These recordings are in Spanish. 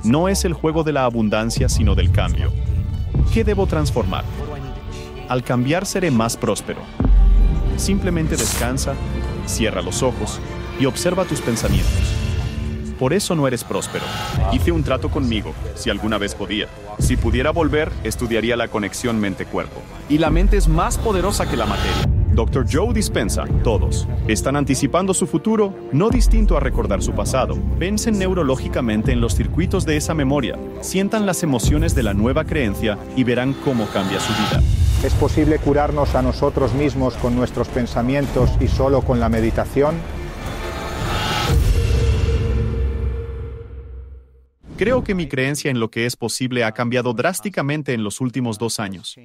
No es el juego de la abundancia, sino del cambio. ¿Qué debo transformar? Al cambiar seré más próspero. Simplemente descansa, cierra los ojos y observa tus pensamientos. Por eso no eres próspero. Hice un trato conmigo, si alguna vez podía. Si pudiera volver, estudiaría la conexión mente-cuerpo. Y la mente es más poderosa que la materia. Dr. Joe Dispenza, todos. Están anticipando su futuro, no distinto a recordar su pasado. Piensen neurológicamente en los circuitos de esa memoria, sientan las emociones de la nueva creencia y verán cómo cambia su vida. ¿Es posible curarnos a nosotros mismos con nuestros pensamientos y solo con la meditación? Creo que mi creencia en lo que es posible ha cambiado drásticamente en los últimos 2 años.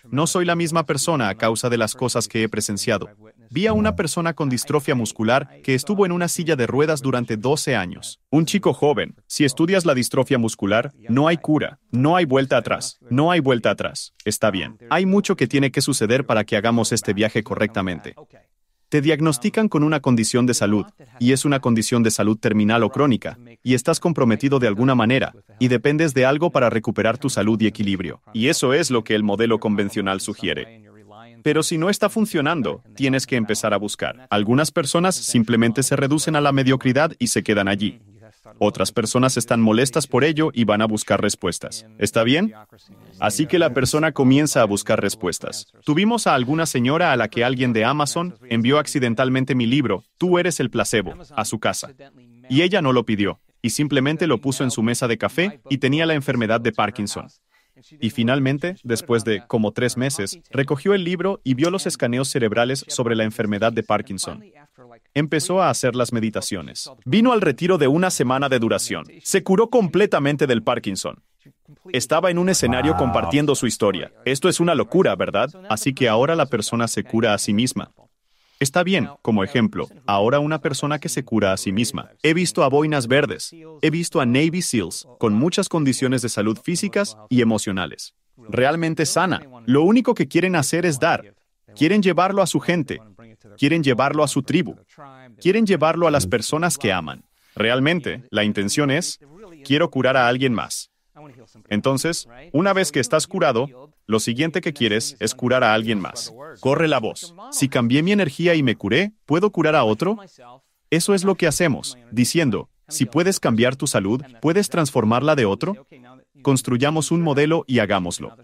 No soy la misma persona a causa de las cosas que he presenciado. Vi a una persona con distrofia muscular que estuvo en una silla de ruedas durante 12 años. Un chico joven. Si estudias la distrofia muscular, no hay cura. No hay vuelta atrás. No hay vuelta atrás. Está bien. Hay mucho que tiene que suceder para que hagamos este viaje correctamente. Te diagnostican con una condición de salud, y es una condición de salud terminal o crónica, y estás comprometido de alguna manera, y dependes de algo para recuperar tu salud y equilibrio. Y eso es lo que el modelo convencional sugiere. Pero si no está funcionando, tienes que empezar a buscar. Algunas personas simplemente se reducen a la mediocridad y se quedan allí. Otras personas están molestas por ello y van a buscar respuestas. ¿Está bien? Así que la persona comienza a buscar respuestas. Tuvimos a alguna señora a la que alguien de Amazon envió accidentalmente mi libro, Tú eres el placebo, a su casa. Y ella no lo pidió, y simplemente lo puso en su mesa de café y tenía la enfermedad de Parkinson. Y finalmente, después de como 3 meses, recogió el libro y vio los escaneos cerebrales sobre la enfermedad de Parkinson. Empezó a hacer las meditaciones. Vino al retiro de 1 semana de duración. Se curó completamente del Parkinson. Estaba en un escenario compartiendo su historia. Esto es una locura, ¿verdad? Así que ahora la persona se cura a sí misma. Está bien, como ejemplo, ahora una persona que se cura a sí misma. He visto a boinas verdes. He visto a Navy SEALs con muchas condiciones de salud físicas y emocionales. Realmente sana. Lo único que quieren hacer es dar. Quieren llevarlo a su gente. Quieren llevarlo a su tribu. Quieren llevarlo a las personas que aman. Realmente, la intención es, quiero curar a alguien más. Entonces, una vez que estás curado, lo siguiente que quieres es curar a alguien más. Corre la voz. Si cambié mi energía y me curé, ¿puedo curar a otro? Eso es lo que hacemos, diciendo, si puedes cambiar tu salud, ¿puedes transformarla de otro? Construyamos un modelo y hagámoslo.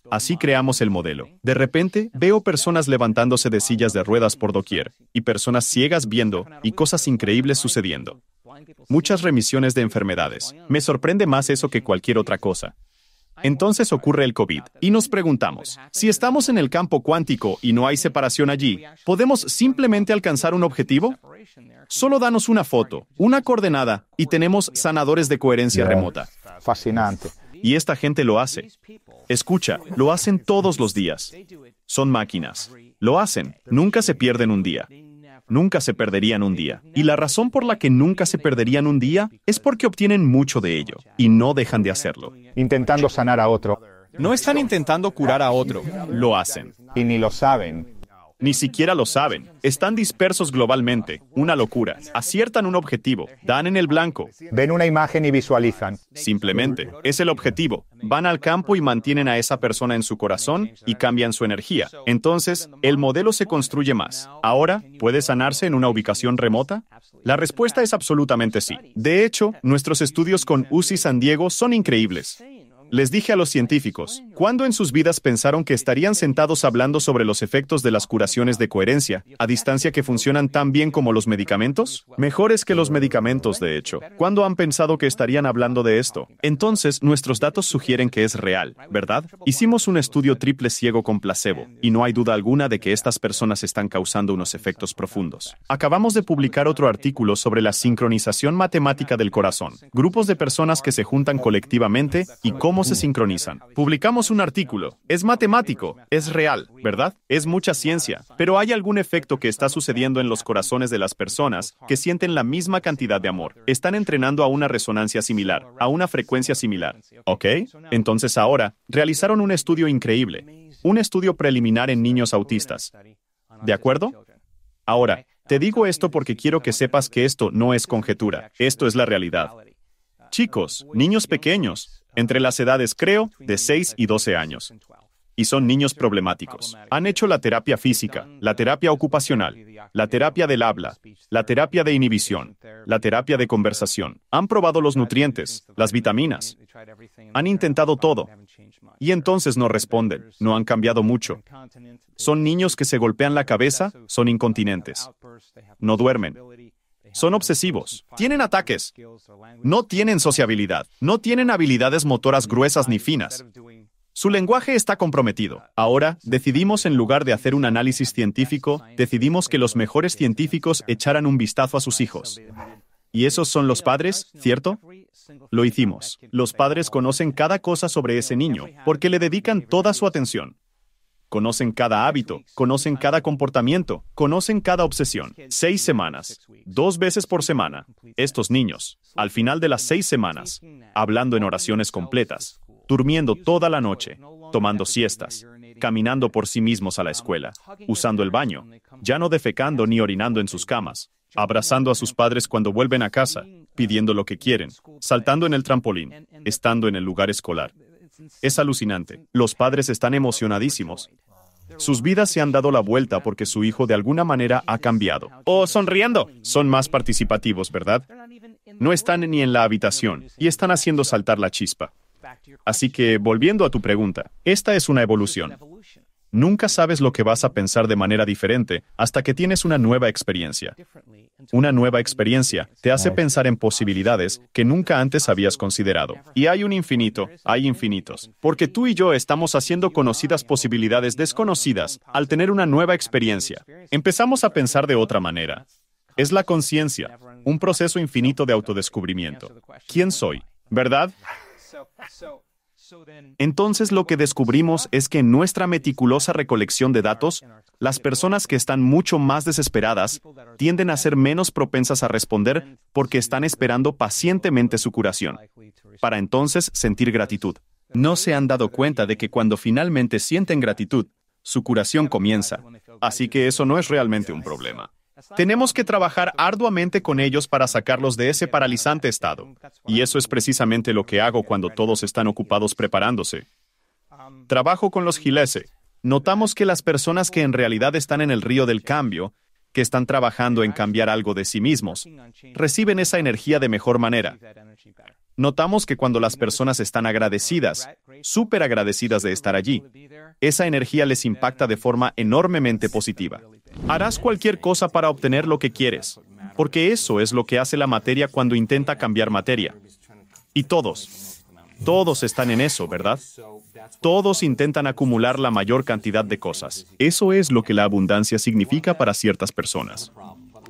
Así creamos el modelo. De repente, veo personas levantándose de sillas de ruedas por doquier, y personas ciegas viendo, y cosas increíbles sucediendo. Muchas remisiones de enfermedades. Me sorprende más eso que cualquier otra cosa. Entonces ocurre el COVID, y nos preguntamos, si estamos en el campo cuántico y no hay separación allí, ¿podemos simplemente alcanzar un objetivo? Solo danos una foto, una coordenada, y tenemos sanadores de coherencia remota. Fascinante. Y esta gente lo hace. Escucha, lo hacen todos los días. Son máquinas. Lo hacen. Nunca se pierden un día. Nunca se perderían un día. Y la razón por la que nunca se perderían un día es porque obtienen mucho de ello y no dejan de hacerlo. Intentando sanar a otro. No están intentando curar a otro. Lo hacen. Y ni lo saben. Ni siquiera lo saben. Están dispersos globalmente. Una locura. Aciertan un objetivo. Dan en el blanco. Ven una imagen y visualizan. Simplemente. Es el objetivo. Van al campo y mantienen a esa persona en su corazón y cambian su energía. Entonces, el modelo se construye más. Ahora, ¿puede sanarse en una ubicación remota? La respuesta es absolutamente sí. De hecho, nuestros estudios con UC San Diego son increíbles. Les dije a los científicos, ¿cuándo en sus vidas pensaron que estarían sentados hablando sobre los efectos de las curaciones de coherencia, a distancia que funcionan tan bien como los medicamentos? Mejores que los medicamentos, de hecho. ¿Cuándo han pensado que estarían hablando de esto? Entonces, nuestros datos sugieren que es real, ¿verdad? Hicimos un estudio triple ciego con placebo, y no hay duda alguna de que estas personas están causando unos efectos profundos. Acabamos de publicar otro artículo sobre la sincronización matemática del corazón, grupos de personas que se juntan colectivamente y cómo se sincronizan. Publicamos un artículo. Es matemático, es real, ¿verdad? Es mucha ciencia, pero hay algún efecto que está sucediendo en los corazones de las personas que sienten la misma cantidad de amor. Están entrenando a una resonancia similar, a una frecuencia similar. ¿Ok? Entonces ahora, realizaron un estudio increíble. Un estudio preliminar en niños autistas. ¿De acuerdo? Ahora, te digo esto porque quiero que sepas que esto no es conjetura. Esto es la realidad. Chicos, niños pequeños, entre las edades, creo, de 6 y 12 años. Y son niños problemáticos. Han hecho la terapia física, la terapia ocupacional, la terapia del habla, la terapia de inhibición, la terapia de conversación. Han probado los nutrientes, las vitaminas. Han intentado todo. Y entonces no responden, no han cambiado mucho. Son niños que se golpean la cabeza, son incontinentes. No duermen. Son obsesivos. Tienen ataques. No tienen sociabilidad. No tienen habilidades motoras gruesas ni finas. Su lenguaje está comprometido. Ahora, decidimos, en lugar de hacer un análisis científico, decidimos que los mejores científicos echaran un vistazo a sus hijos. ¿Y esos son los padres, cierto? Lo hicimos. Los padres conocen cada cosa sobre ese niño, porque le dedican toda su atención. Conocen cada hábito, conocen cada comportamiento, conocen cada obsesión. 6 semanas, 2 veces por semana. Estos niños, al final de las 6 semanas, hablando en oraciones completas, durmiendo toda la noche, tomando siestas, caminando por sí mismos a la escuela, usando el baño, ya no defecando ni orinando en sus camas, abrazando a sus padres cuando vuelven a casa, pidiendo lo que quieren, saltando en el trampolín, estando en el lugar escolar. Es alucinante. Los padres están emocionadísimos. Sus vidas se han dado la vuelta porque su hijo de alguna manera ha cambiado. ¡Oh, sonriendo! Son más participativos, ¿verdad? No están ni en la habitación y están haciendo saltar la chispa. Así que, volviendo a tu pregunta, esta es una evolución. Nunca sabes lo que vas a pensar de manera diferente hasta que tienes una nueva experiencia. Una nueva experiencia te hace pensar en posibilidades que nunca antes habías considerado. Y hay un infinito, hay infinitos. Porque tú y yo estamos haciendo conocidas posibilidades desconocidas al tener una nueva experiencia. Empezamos a pensar de otra manera. Es la conciencia, un proceso infinito de autodescubrimiento. ¿Quién soy? ¿Verdad? Entonces lo que descubrimos es que en nuestra meticulosa recolección de datos, las personas que están mucho más desesperadas tienden a ser menos propensas a responder porque están esperando pacientemente su curación, para entonces sentir gratitud. No se han dado cuenta de que cuando finalmente sienten gratitud, su curación comienza. Así que eso no es realmente un problema. Tenemos que trabajar arduamente con ellos para sacarlos de ese paralizante estado. Y eso es precisamente lo que hago cuando todos están ocupados preparándose. Trabajo con los Gilese. Notamos que las personas que en realidad están en el río del cambio, que están trabajando en cambiar algo de sí mismos, reciben esa energía de mejor manera. Notamos que cuando las personas están agradecidas, súper agradecidas de estar allí, esa energía les impacta de forma enormemente positiva. Harás cualquier cosa para obtener lo que quieres, porque eso es lo que hace la materia cuando intenta cambiar materia. Y todos están en eso, ¿verdad? Todos intentan acumular la mayor cantidad de cosas. Eso es lo que la abundancia significa para ciertas personas.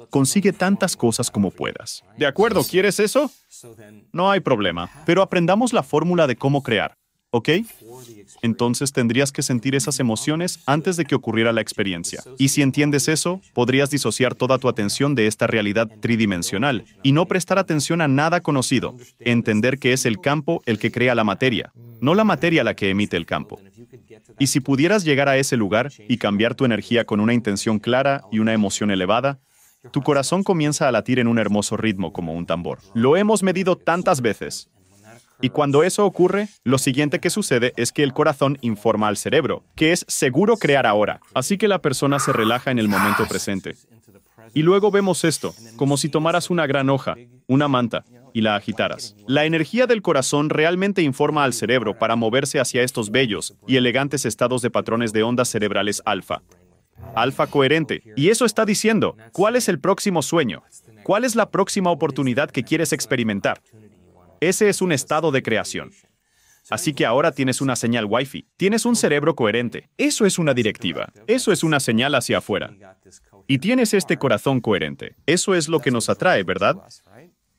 Consigue tantas cosas como puedas. ¿De acuerdo? ¿Quieres eso? No hay problema, pero aprendamos la fórmula de cómo crear, ¿ok? Entonces tendrías que sentir esas emociones antes de que ocurriera la experiencia. Y si entiendes eso, podrías disociar toda tu atención de esta realidad tridimensional y no prestar atención a nada conocido. Entender que es el campo el que crea la materia, no la materia la que emite el campo. Y si pudieras llegar a ese lugar y cambiar tu energía con una intención clara y una emoción elevada, tu corazón comienza a latir en un hermoso ritmo como un tambor. Lo hemos medido tantas veces. Y cuando eso ocurre, lo siguiente que sucede es que el corazón informa al cerebro, que es seguro crear ahora. Así que la persona se relaja en el momento presente. Y luego vemos esto, como si tomaras una gran hoja, una manta, y la agitaras. La energía del corazón realmente informa al cerebro para moverse hacia estos bellos y elegantes estados de patrones de ondas cerebrales alfa. Alfa coherente. Y eso está diciendo, ¿cuál es el próximo sueño? ¿Cuál es la próxima oportunidad que quieres experimentar? Ese es un estado de creación. Así que ahora tienes una señal Wi-Fi. Tienes un cerebro coherente. Eso es una directiva. Eso es una señal hacia afuera. Y tienes este corazón coherente. Eso es lo que nos atrae, ¿verdad?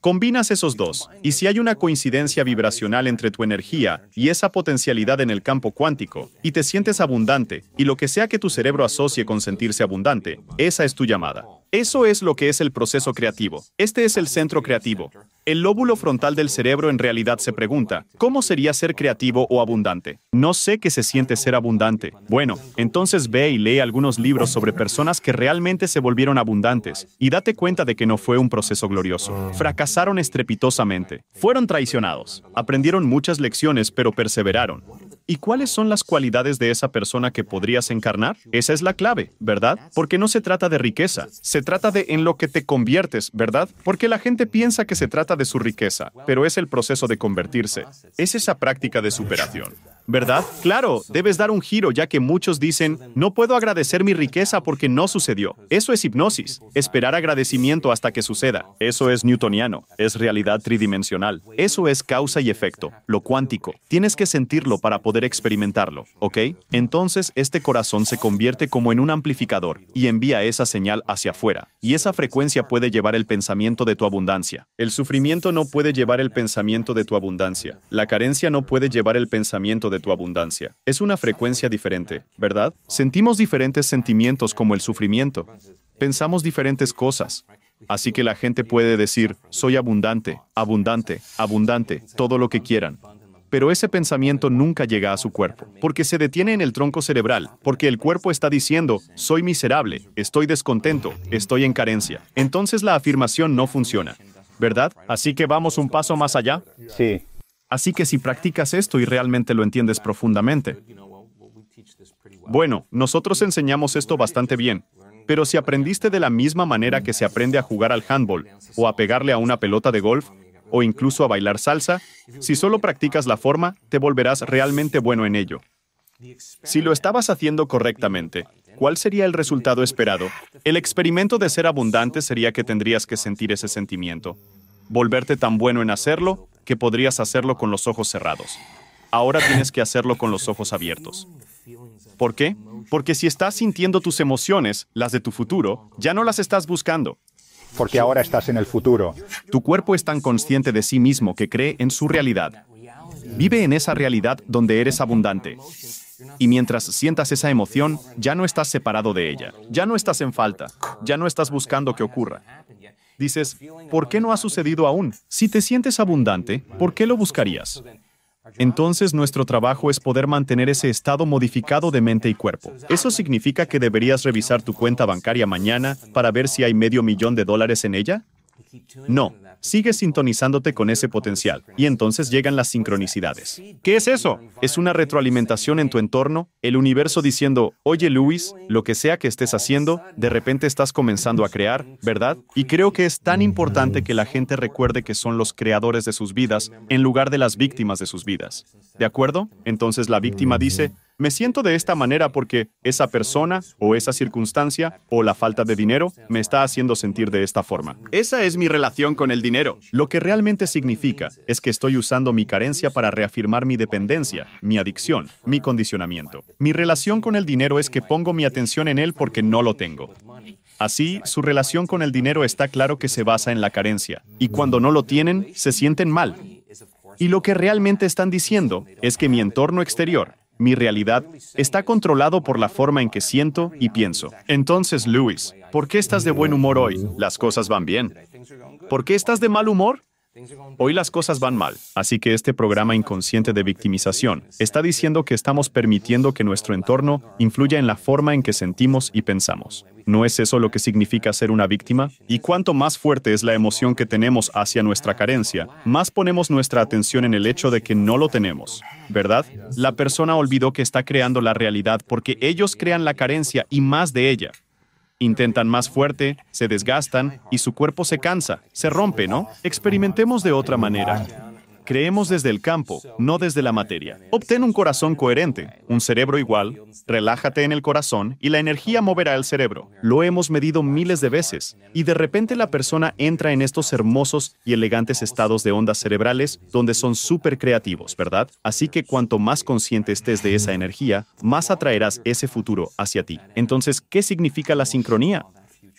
Combinas esos dos, y si hay una coincidencia vibracional entre tu energía y esa potencialidad en el campo cuántico, y te sientes abundante, y lo que sea que tu cerebro asocie con sentirse abundante, esa es tu llamada. Eso es lo que es el proceso creativo. Este es el centro creativo. El lóbulo frontal del cerebro en realidad se pregunta, ¿cómo sería ser creativo o abundante? No sé qué se siente ser abundante. Bueno, entonces ve y lee algunos libros sobre personas que realmente se volvieron abundantes y date cuenta de que no fue un proceso glorioso. Fracasaron estrepitosamente. Fueron traicionados. Aprendieron muchas lecciones, pero perseveraron. ¿Y cuáles son las cualidades de esa persona que podrías encarnar? Esa es la clave, ¿verdad? Porque no se trata de riqueza. Se trata de en lo que te conviertes, ¿verdad? Porque la gente piensa que se trata de su riqueza, pero es el proceso de convertirse. Es esa práctica de superación. ¿Verdad? Claro, debes dar un giro ya que muchos dicen, no puedo agradecer mi riqueza porque no sucedió. Eso es hipnosis. Esperar agradecimiento hasta que suceda. Eso es newtoniano. Es realidad tridimensional. Eso es causa y efecto. Lo cuántico. Tienes que sentirlo para poder experimentarlo, ¿ok? Entonces, este corazón se convierte como en un amplificador y envía esa señal hacia afuera. Y esa frecuencia puede llevar el pensamiento de tu abundancia. El sufrimiento no puede llevar el pensamiento de tu abundancia. La carencia no puede llevar el pensamiento de tu abundancia. Es una frecuencia diferente, ¿verdad? Sentimos diferentes sentimientos como el sufrimiento. Pensamos diferentes cosas. Así que la gente puede decir, soy abundante, abundante, abundante, todo lo que quieran. Pero ese pensamiento nunca llega a su cuerpo, porque se detiene en el tronco cerebral, porque el cuerpo está diciendo, soy miserable, estoy descontento, estoy en carencia. Entonces la afirmación no funciona, ¿verdad? Así que vamos un paso más allá. Sí. Así que si practicas esto y realmente lo entiendes profundamente. Bueno, nosotros enseñamos esto bastante bien, pero si aprendiste de la misma manera que se aprende a jugar al handball, o a pegarle a una pelota de golf, o incluso a bailar salsa, si solo practicas la forma, te volverás realmente bueno en ello. Si lo estabas haciendo correctamente, ¿cuál sería el resultado esperado? El experimento de ser abundante sería que tendrías que sentir ese sentimiento. Volverte tan bueno en hacerlo, que podrías hacerlo con los ojos cerrados. Ahora tienes que hacerlo con los ojos abiertos. ¿Por qué? Porque si estás sintiendo tus emociones, las de tu futuro, ya no las estás buscando. Porque ahora estás en el futuro. Tu cuerpo es tan consciente de sí mismo que cree en su realidad. Vive en esa realidad donde eres abundante. Y mientras sientas esa emoción, ya no estás separado de ella. Ya no estás en falta. Ya no estás buscando que ocurra. Dices, ¿por qué no ha sucedido aún? Si te sientes abundante, ¿por qué lo buscarías? Entonces nuestro trabajo es poder mantener ese estado modificado de mente y cuerpo. ¿Eso significa que deberías revisar tu cuenta bancaria mañana para ver si hay $500,000 en ella? No. Sigue sintonizándote con ese potencial, y entonces llegan las sincronicidades. ¿Qué es eso? Es una retroalimentación en tu entorno, el universo diciendo, oye Luis, lo que sea que estés haciendo, de repente estás comenzando a crear, ¿verdad? Y creo que es tan importante que la gente recuerde que son los creadores de sus vidas, en lugar de las víctimas de sus vidas. ¿De acuerdo? Entonces la víctima dice, me siento de esta manera porque esa persona, o esa circunstancia, o la falta de dinero, me está haciendo sentir de esta forma. Esa es mi relación con el dinero. Lo que realmente significa es que estoy usando mi carencia para reafirmar mi dependencia, mi adicción, mi condicionamiento. Mi relación con el dinero es que pongo mi atención en él porque no lo tengo. Así, su relación con el dinero está claro que se basa en la carencia. Y cuando no lo tienen, se sienten mal. Y lo que realmente están diciendo es que mi entorno exterior, mi realidad, está controlado por la forma en que siento y pienso. Entonces, Luis, ¿por qué estás de buen humor hoy? Las cosas van bien. ¿Por qué estás de mal humor? Hoy las cosas van mal. Así que este programa inconsciente de victimización está diciendo que estamos permitiendo que nuestro entorno influya en la forma en que sentimos y pensamos. ¿No es eso lo que significa ser una víctima? Y cuanto más fuerte es la emoción que tenemos hacia nuestra carencia, más ponemos nuestra atención en el hecho de que no lo tenemos, ¿verdad? La persona olvidó que está creando la realidad porque ellos crean la carencia y más de ella. Intentan más fuerte, se desgastan y su cuerpo se cansa, se rompe, ¿no? Experimentemos de otra manera. Creemos desde el campo, no desde la materia. Obtén un corazón coherente, un cerebro igual, relájate en el corazón y la energía moverá el cerebro. Lo hemos medido miles de veces y de repente la persona entra en estos hermosos y elegantes estados de ondas cerebrales donde son súper creativos, ¿verdad? Así que cuanto más consciente estés de esa energía, más atraerás ese futuro hacia ti. Entonces, ¿qué significa la sincronía?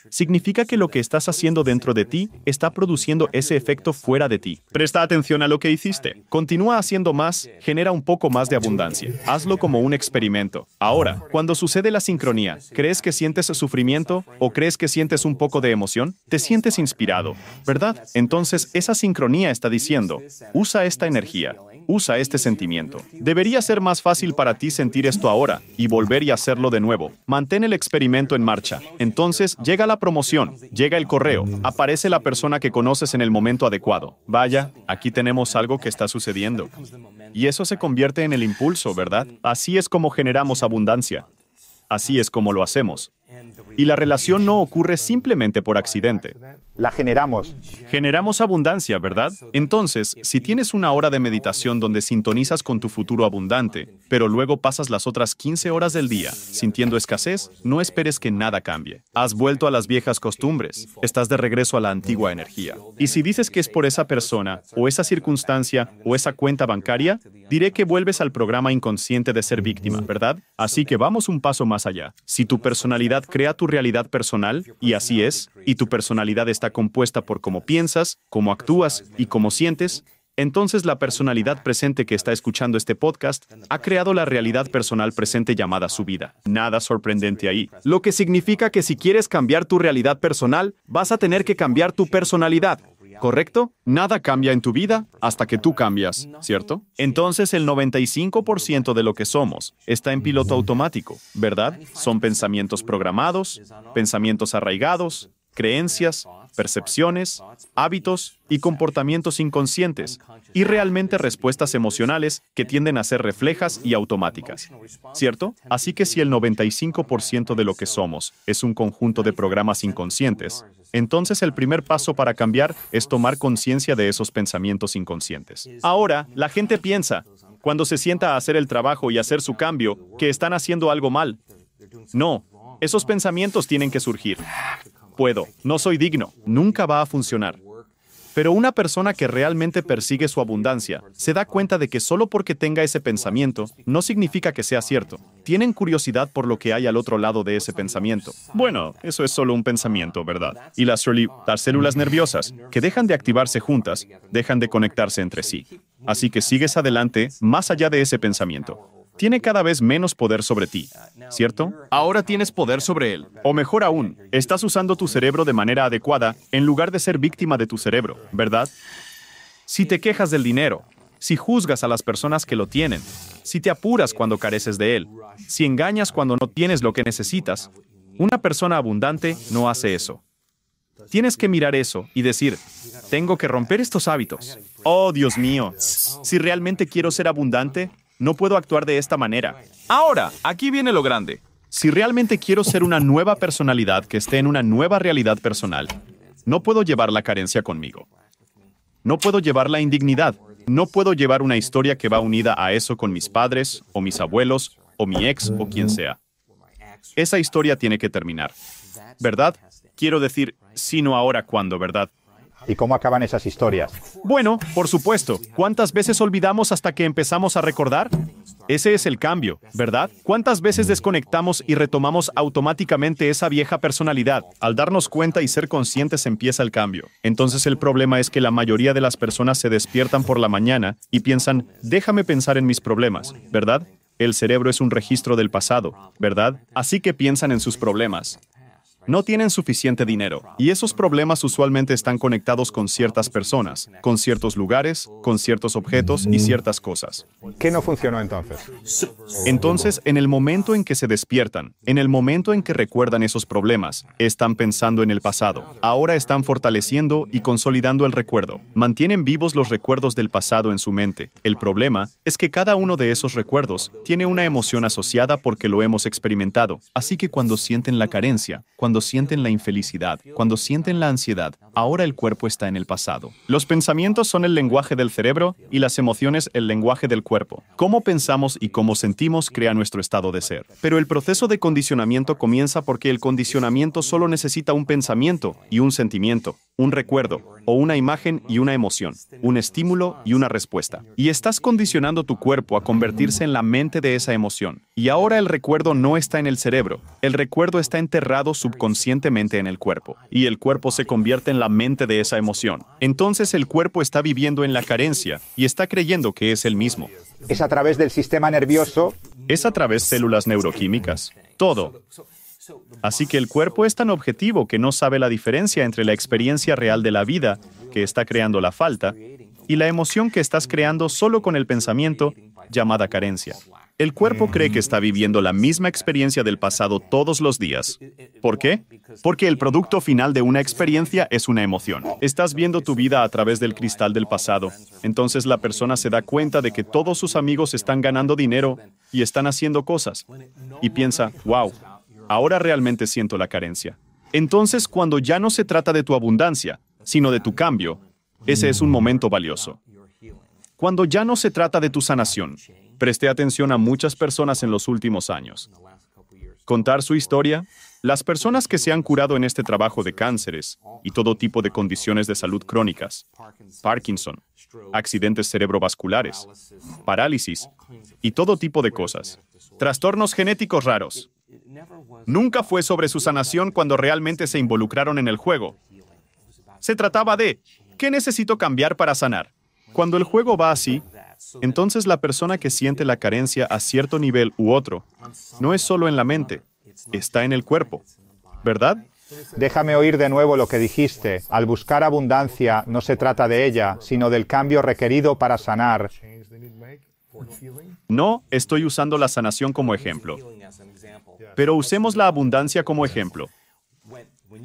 significa que lo que estás haciendo dentro de ti está produciendo ese efecto fuera de ti. Presta atención a lo que hiciste. Continúa haciendo más, genera un poco más de abundancia. Hazlo como un experimento. Ahora, cuando sucede la sincronía, ¿crees que sientes sufrimiento o crees que sientes un poco de emoción? Te sientes inspirado, ¿verdad? Entonces, esa sincronía está diciendo, usa esta energía. Usa este sentimiento. Debería ser más fácil para ti sentir esto ahora y volver y hacerlo de nuevo. Mantén el experimento en marcha. Entonces llega la promoción, llega el correo, aparece la persona que conoces en el momento adecuado. Vaya, aquí tenemos algo que está sucediendo. Y eso se convierte en el impulso, ¿verdad? Así es como generamos abundancia. Así es como lo hacemos. Y la relación no ocurre simplemente por accidente. La generamos. Generamos abundancia, ¿verdad? Entonces, si tienes una hora de meditación donde sintonizas con tu futuro abundante, pero luego pasas las otras 15 horas del día sintiendo escasez, no esperes que nada cambie. Has vuelto a las viejas costumbres. Estás de regreso a la antigua energía. Y si dices que es por esa persona, o esa circunstancia, o esa cuenta bancaria, diré que vuelves al programa inconsciente de ser víctima, ¿verdad? Así que vamos un paso más allá. Si tu personalidad crea tu realidad personal, y así es, y tu personalidad está compuesta por cómo piensas, cómo actúas y cómo sientes, entonces la personalidad presente que está escuchando este podcast ha creado la realidad personal presente llamada su vida. Nada sorprendente ahí. Lo que significa que si quieres cambiar tu realidad personal, vas a tener que cambiar tu personalidad. ¿Correcto? Nada cambia en tu vida hasta que tú cambias, ¿cierto? Entonces el 95% de lo que somos está en piloto automático, ¿verdad? Son pensamientos programados, pensamientos arraigados, creencias, percepciones, hábitos y comportamientos inconscientes, y realmente respuestas emocionales que tienden a ser reflejas y automáticas, ¿cierto? Así que si el 95% de lo que somos es un conjunto de programas inconscientes, entonces el primer paso para cambiar es tomar conciencia de esos pensamientos inconscientes. Ahora, la gente piensa, cuando se sienta a hacer el trabajo y hacer su cambio, que están haciendo algo mal. No, esos pensamientos tienen que surgir. Puedo, no soy digno, nunca va a funcionar. Pero una persona que realmente persigue su abundancia se da cuenta de que solo porque tenga ese pensamiento no significa que sea cierto. Tienen curiosidad por lo que hay al otro lado de ese pensamiento. Bueno, eso es solo un pensamiento, ¿verdad? Y las células nerviosas, que dejan de activarse juntas, dejan de conectarse entre sí. Así que sigues adelante más allá de ese pensamiento. Tiene cada vez menos poder sobre ti, ¿cierto? Ahora tienes poder sobre él. O mejor aún, estás usando tu cerebro de manera adecuada en lugar de ser víctima de tu cerebro, ¿verdad? Si te quejas del dinero, si juzgas a las personas que lo tienen, si te apuras cuando careces de él, si engañas cuando no tienes lo que necesitas, una persona abundante no hace eso. Tienes que mirar eso y decir, tengo que romper estos hábitos. Oh, Dios mío, si realmente quiero ser abundante, no puedo actuar de esta manera. Ahora, aquí viene lo grande. Si realmente quiero ser una nueva personalidad que esté en una nueva realidad personal, no puedo llevar la carencia conmigo. No puedo llevar la indignidad. No puedo llevar una historia que va unida a eso con mis padres, o mis abuelos, o mi ex, o quien sea. Esa historia tiene que terminar. ¿Verdad? Quiero decir, sino ahora cuando, ¿verdad? ¿Y cómo acaban esas historias? Bueno, por supuesto. ¿Cuántas veces olvidamos hasta que empezamos a recordar? Ese es el cambio, ¿verdad? ¿Cuántas veces desconectamos y retomamos automáticamente esa vieja personalidad? Al darnos cuenta y ser conscientes empieza el cambio. Entonces el problema es que la mayoría de las personas se despiertan por la mañana y piensan, déjame pensar en mis problemas, ¿verdad? El cerebro es un registro del pasado, ¿verdad? Así que piensan en sus problemas. No tienen suficiente dinero, y esos problemas usualmente están conectados con ciertas personas, con ciertos lugares, con ciertos objetos y ciertas cosas. ¿Qué no funcionó entonces? Entonces, en el momento en que se despiertan, en el momento en que recuerdan esos problemas, están pensando en el pasado. Ahora están fortaleciendo y consolidando el recuerdo. Mantienen vivos los recuerdos del pasado en su mente. El problema es que cada uno de esos recuerdos tiene una emoción asociada porque lo hemos experimentado. Así que cuando sienten la carencia, cuando sienten la infelicidad, cuando sienten la ansiedad, Ahora el cuerpo está en el pasado. Los pensamientos son el lenguaje del cerebro y las emociones el lenguaje del cuerpo. Cómo pensamos y cómo sentimos crea nuestro estado de ser. Pero el proceso de condicionamiento comienza porque el condicionamiento solo necesita un pensamiento y un sentimiento, un recuerdo, o una imagen y una emoción, un estímulo y una respuesta. Y estás condicionando tu cuerpo a convertirse en la mente de esa emoción. Y ahora el recuerdo no está en el cerebro. El recuerdo está enterrado subconscientemente en el cuerpo. Y el cuerpo se convierte en la mente de esa emoción. Entonces el cuerpo está viviendo en la carencia y está creyendo que es el mismo. Es a través del sistema nervioso. Es a través de células neuroquímicas. Todo. Así que el cuerpo es tan objetivo que no sabe la diferencia entre la experiencia real de la vida, que está creando la falta, y la emoción que estás creando solo con el pensamiento, llamada carencia. El cuerpo cree que está viviendo la misma experiencia del pasado todos los días. ¿Por qué? Porque el producto final de una experiencia es una emoción. Estás viendo tu vida a través del cristal del pasado. Entonces la persona se da cuenta de que todos sus amigos están ganando dinero y están haciendo cosas. Y piensa, wow, ahora realmente siento la carencia. Entonces, cuando ya no se trata de tu abundancia, sino de tu cambio, ese es un momento valioso. Cuando ya no se trata de tu sanación, presté atención a muchas personas en los últimos años. Contar su historia, las personas que se han curado en este trabajo de cánceres y todo tipo de condiciones de salud crónicas, Parkinson, accidentes cerebrovasculares, parálisis y todo tipo de cosas, trastornos genéticos raros. Nunca fue sobre su sanación cuando realmente se involucraron en el juego. Se trataba de, ¿qué necesito cambiar para sanar? Cuando el juego va así, entonces la persona que siente la carencia a cierto nivel u otro, no es solo en la mente, está en el cuerpo, ¿verdad? Déjame oír de nuevo lo que dijiste. Al buscar abundancia no se trata de ella, sino del cambio requerido para sanar. No, estoy usando la sanación como ejemplo. Pero usemos la abundancia como ejemplo.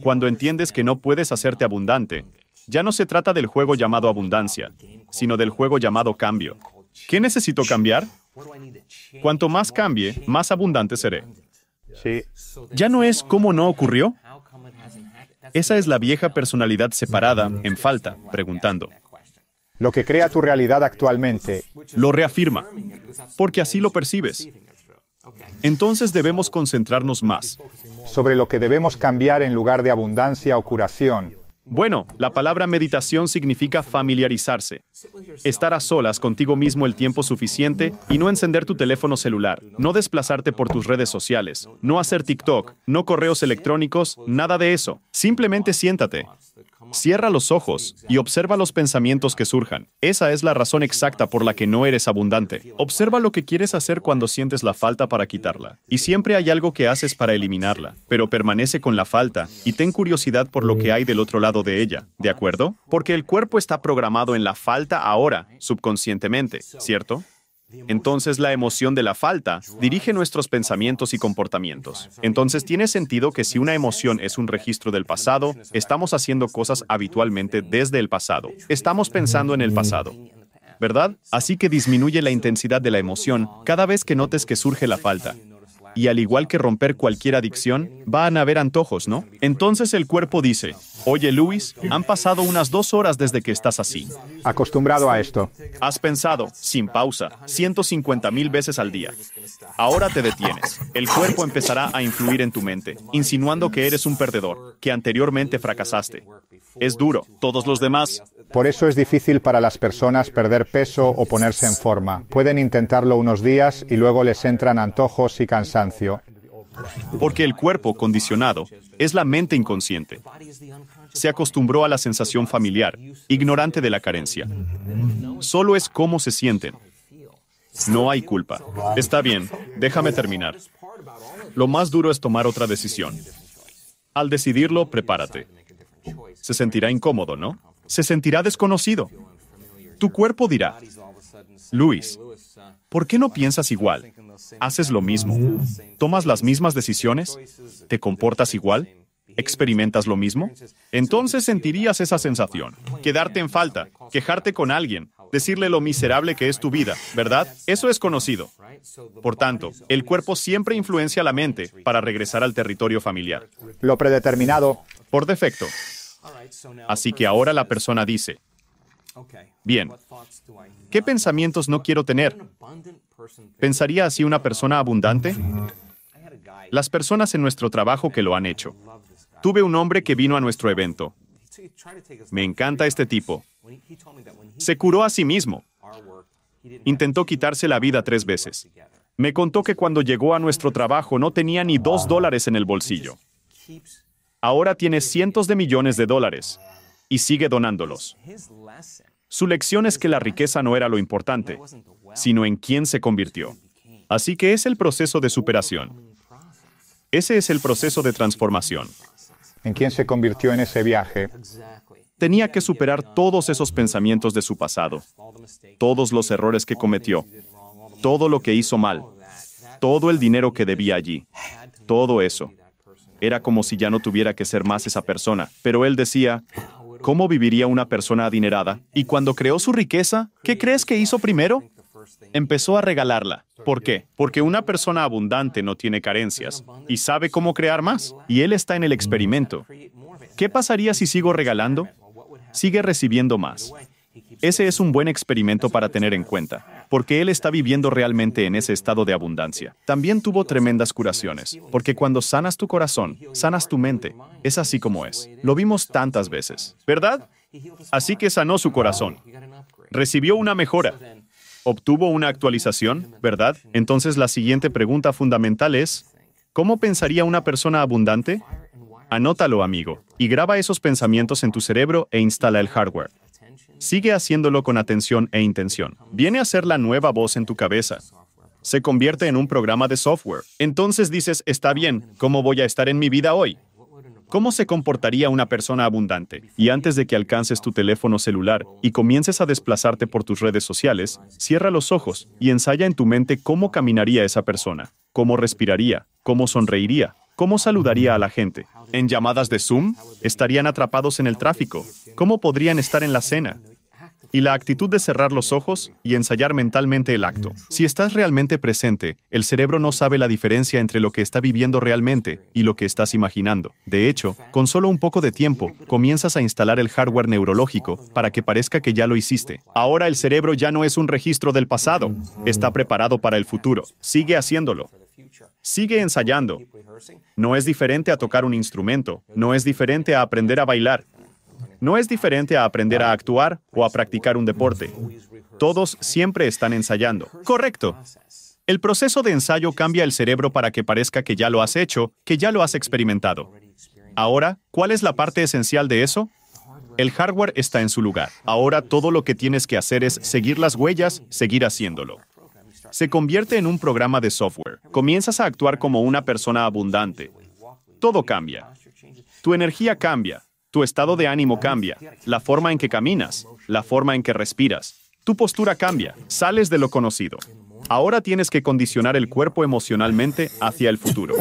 Cuando entiendes que no puedes hacerte abundante, ya no se trata del juego llamado abundancia, sino del juego llamado cambio. ¿Qué necesito cambiar? Cuanto más cambie, más abundante seré. Sí. ¿Ya no es cómo no ocurrió? Esa es la vieja personalidad separada, en falta, preguntando. Lo que crea tu realidad actualmente. Lo reafirma, porque así lo percibes. Entonces debemos concentrarnos más. Sobre lo que debemos cambiar en lugar de abundancia o curación. Bueno, la palabra meditación significa familiarizarse. Estar a solas contigo mismo el tiempo suficiente y no encender tu teléfono celular, no desplazarte por tus redes sociales, no hacer TikTok, no correos electrónicos, nada de eso. Simplemente siéntate. Cierra los ojos y observa los pensamientos que surjan. Esa es la razón exacta por la que no eres abundante. Observa lo que quieres hacer cuando sientes la falta para quitarla. Y siempre hay algo que haces para eliminarla, pero permanece con la falta y ten curiosidad por lo que hay del otro lado de ella, ¿de acuerdo? Porque el cuerpo está programado en la falta ahora, subconscientemente, ¿cierto? Entonces la emoción de la falta dirige nuestros pensamientos y comportamientos. Entonces tiene sentido que si una emoción es un registro del pasado, estamos haciendo cosas habitualmente desde el pasado. Estamos pensando en el pasado, ¿verdad? Así que disminuye la intensidad de la emoción cada vez que notes que surge la falta. Y al igual que romper cualquier adicción, van a haber antojos, ¿no? Entonces el cuerpo dice, oye, Luis, han pasado unas 2 horas desde que estás así. Acostumbrado a esto. Has pensado, sin pausa, 150,000 veces al día. Ahora te detienes. El cuerpo empezará a influir en tu mente, insinuando que eres un perdedor, que anteriormente fracasaste. Es duro. Todos los demás... Por eso es difícil para las personas perder peso o ponerse en forma. Pueden intentarlo unos días y luego les entran antojos y cansancio. Porque el cuerpo condicionado es la mente inconsciente. Se acostumbró a la sensación familiar, ignorante de la carencia. Solo es cómo se sienten. No hay culpa. Está bien, déjame terminar. Lo más duro es tomar otra decisión. Al decidirlo, prepárate. Se sentirá incómodo, ¿no? Se sentirá desconocido. Tu cuerpo dirá, Luis, ¿por qué no piensas igual? ¿Haces lo mismo? ¿Tomas las mismas decisiones? ¿Te comportas igual? ¿Experimentas lo mismo? Entonces sentirías esa sensación. Quedarte en falta, quejarte con alguien, decirle lo miserable que es tu vida, ¿verdad? Eso es conocido. Por tanto, el cuerpo siempre influencia la mente para regresar al territorio familiar. Lo predeterminado. Por defecto. Así que ahora la persona dice, bien, ¿qué pensamientos no quiero tener? ¿Pensaría así una persona abundante? Las personas en nuestro trabajo que lo han hecho. Tuve un hombre que vino a nuestro evento. Me encanta este tipo. Se curó a sí mismo. Intentó quitarse la vida 3 veces. Me contó que cuando llegó a nuestro trabajo no tenía ni $2 en el bolsillo. Ahora tiene cientos de millones de dólares y sigue donándolos. Su lección es que la riqueza no era lo importante, sino en quién se convirtió. Así que es el proceso de superación. Ese es el proceso de transformación. ¿En quién se convirtió en ese viaje? Tenía que superar todos esos pensamientos de su pasado, todos los errores que cometió, todo lo que hizo mal, todo el dinero que debía allí, todo eso. Era como si ya no tuviera que ser más esa persona. Pero él decía, ¿cómo viviría una persona adinerada? Y cuando creó su riqueza, ¿qué crees que hizo primero? Empezó a regalarla. ¿Por qué? Porque una persona abundante no tiene carencias y sabe cómo crear más. Y él está en el experimento. ¿Qué pasaría si sigo regalando? Sigue recibiendo más. Ese es un buen experimento para tener en cuenta, porque él está viviendo realmente en ese estado de abundancia. También tuvo tremendas curaciones, porque cuando sanas tu corazón, sanas tu mente. Es así como es. Lo vimos tantas veces, ¿verdad? Así que sanó su corazón. Recibió una mejora. Obtuvo una actualización, ¿verdad? Entonces la siguiente pregunta fundamental es, ¿cómo pensaría una persona abundante? Anótalo, amigo, y graba esos pensamientos en tu cerebro e instala el hardware. Sigue haciéndolo con atención e intención. Viene a ser la nueva voz en tu cabeza. Se convierte en un programa de software. Entonces dices, está bien, ¿cómo voy a estar en mi vida hoy? ¿Cómo se comportaría una persona abundante? Y antes de que alcances tu teléfono celular y comiences a desplazarte por tus redes sociales, cierra los ojos y ensaya en tu mente cómo caminaría esa persona, cómo respiraría, cómo sonreiría, cómo saludaría a la gente. ¿En llamadas de Zoom? ¿Estarían atrapados en el tráfico? ¿Cómo podrían estar en la cena? Y la actitud de cerrar los ojos y ensayar mentalmente el acto. Si estás realmente presente, el cerebro no sabe la diferencia entre lo que está viviendo realmente y lo que estás imaginando. De hecho, con solo un poco de tiempo, comienzas a instalar el hardware neurológico para que parezca que ya lo hiciste. Ahora el cerebro ya no es un registro del pasado. Está preparado para el futuro. Sigue haciéndolo. Sigue ensayando. No es diferente a tocar un instrumento. No es diferente a aprender a bailar. No es diferente a aprender a actuar o a practicar un deporte. Todos siempre están ensayando. Correcto. El proceso de ensayo cambia el cerebro para que parezca que ya lo has hecho, que ya lo has experimentado. Ahora, ¿cuál es la parte esencial de eso? El hardware está en su lugar. Ahora todo lo que tienes que hacer es seguir las huellas, seguir haciéndolo. Se convierte en un programa de software. Comienzas a actuar como una persona abundante. Todo cambia. Tu energía cambia. Tu estado de ánimo cambia, la forma en que caminas, la forma en que respiras. Tu postura cambia, sales de lo conocido. Ahora tienes que condicionar el cuerpo emocionalmente hacia el futuro.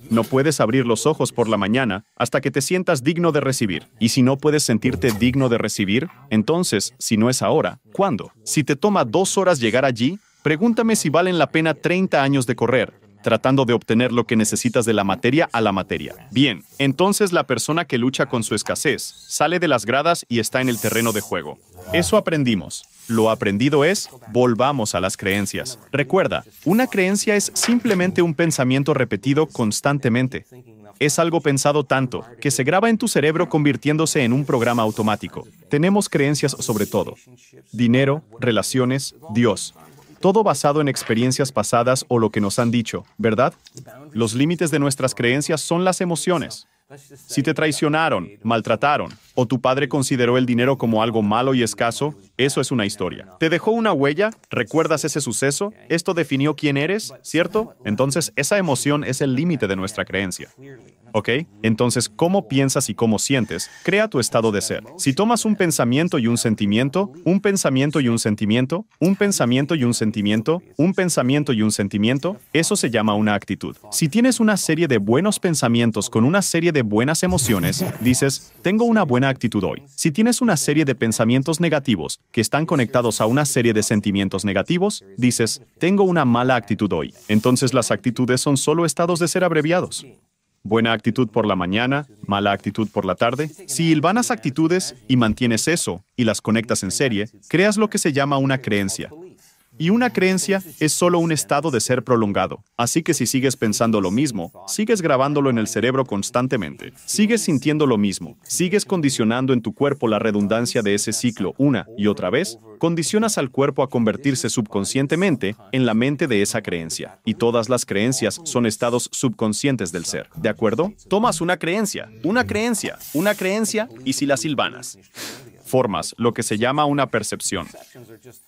No puedes abrir los ojos por la mañana hasta que te sientas digno de recibir. Y si no puedes sentirte digno de recibir, entonces, si no es ahora, ¿cuándo? Si te toma 2 horas llegar allí, pregúntame si valen la pena 30 años de correr, tratando de obtener lo que necesitas de la materia a la materia. Bien, entonces la persona que lucha con su escasez sale de las gradas y está en el terreno de juego. Eso aprendimos. Lo aprendido es, volvamos a las creencias. Recuerda, una creencia es simplemente un pensamiento repetido constantemente. Es algo pensado tanto que se graba en tu cerebro convirtiéndose en un programa automático. Tenemos creencias sobre todo. Dinero, relaciones, Dios. Todo basado en experiencias pasadas o lo que nos han dicho, ¿verdad? Los límites de nuestras creencias son las emociones. Si te traicionaron, maltrataron, o tu padre consideró el dinero como algo malo y escaso, eso es una historia. ¿Te dejó una huella? ¿Recuerdas ese suceso? ¿Esto definió quién eres? ¿Cierto? Entonces, esa emoción es el límite de nuestra creencia. ¿Ok? Entonces, cómo piensas y cómo sientes, crea tu estado de ser. Si tomas un pensamiento y un sentimiento, un pensamiento y un sentimiento, un pensamiento y un sentimiento, un pensamiento y un sentimiento, eso se llama una actitud. Si tienes una serie de buenos pensamientos con una serie de buenas emociones, dices, tengo una buena actitud hoy. Si tienes una serie de pensamientos negativos que están conectados a una serie de sentimientos negativos, dices, tengo una mala actitud hoy. Entonces las actitudes son solo estados de ser abreviados. Buena actitud por la mañana, mala actitud por la tarde. Si hilvanas actitudes y mantienes eso y las conectas en serie, creas lo que se llama una creencia. Y una creencia es solo un estado de ser prolongado. Así que si sigues pensando lo mismo, sigues grabándolo en el cerebro constantemente. Sigues sintiendo lo mismo. Sigues condicionando en tu cuerpo la redundancia de ese ciclo una y otra vez. Condicionas al cuerpo a convertirse subconscientemente en la mente de esa creencia. Y todas las creencias son estados subconscientes del ser. ¿De acuerdo? Tomas una creencia, y si las hilvanas, formas lo que se llama una percepción.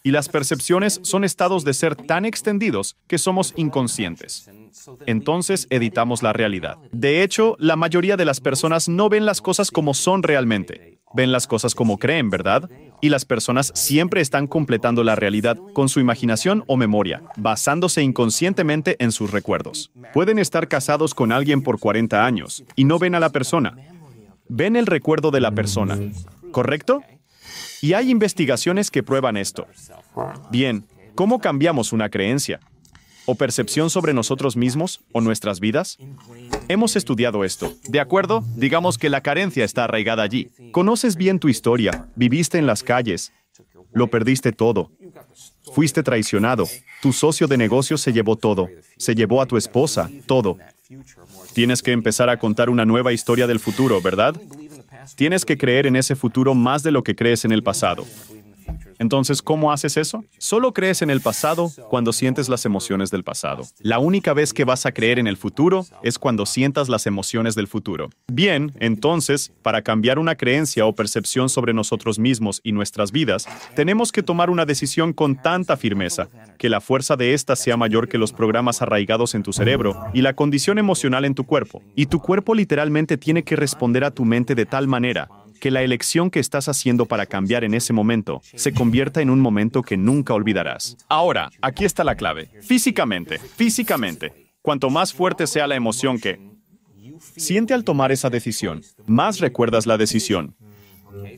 Y las percepciones son estados de ser tan extendidos que somos inconscientes. Entonces editamos la realidad. De hecho, la mayoría de las personas no ven las cosas como son realmente. Ven las cosas como creen, ¿verdad? Y las personas siempre están completando la realidad con su imaginación o memoria, basándose inconscientemente en sus recuerdos. Pueden estar casados con alguien por 40 años y no ven a la persona. Ven el recuerdo de la persona. ¿Correcto? Y hay investigaciones que prueban esto. Bien, ¿cómo cambiamos una creencia? ¿O percepción sobre nosotros mismos o nuestras vidas? Hemos estudiado esto. ¿De acuerdo? Digamos que la carencia está arraigada allí. Conoces bien tu historia, viviste en las calles, lo perdiste todo. Fuiste traicionado, tu socio de negocios se llevó todo, se llevó a tu esposa, todo. Tienes que empezar a contar una nueva historia del futuro, ¿verdad? Tienes que creer en ese futuro más de lo que crees en el pasado. Entonces, ¿cómo haces eso? Solo crees en el pasado cuando sientes las emociones del pasado. La única vez que vas a creer en el futuro es cuando sientas las emociones del futuro. Bien, entonces, para cambiar una creencia o percepción sobre nosotros mismos y nuestras vidas, tenemos que tomar una decisión con tanta firmeza que la fuerza de ésta sea mayor que los programas arraigados en tu cerebro y la condición emocional en tu cuerpo. Y tu cuerpo literalmente tiene que responder a tu mente de tal manera que la elección que estás haciendo para cambiar en ese momento se convierta en un momento que nunca olvidarás. Ahora, aquí está la clave. Físicamente, cuanto más fuerte sea la emoción que siente al tomar esa decisión, más recuerdas la decisión.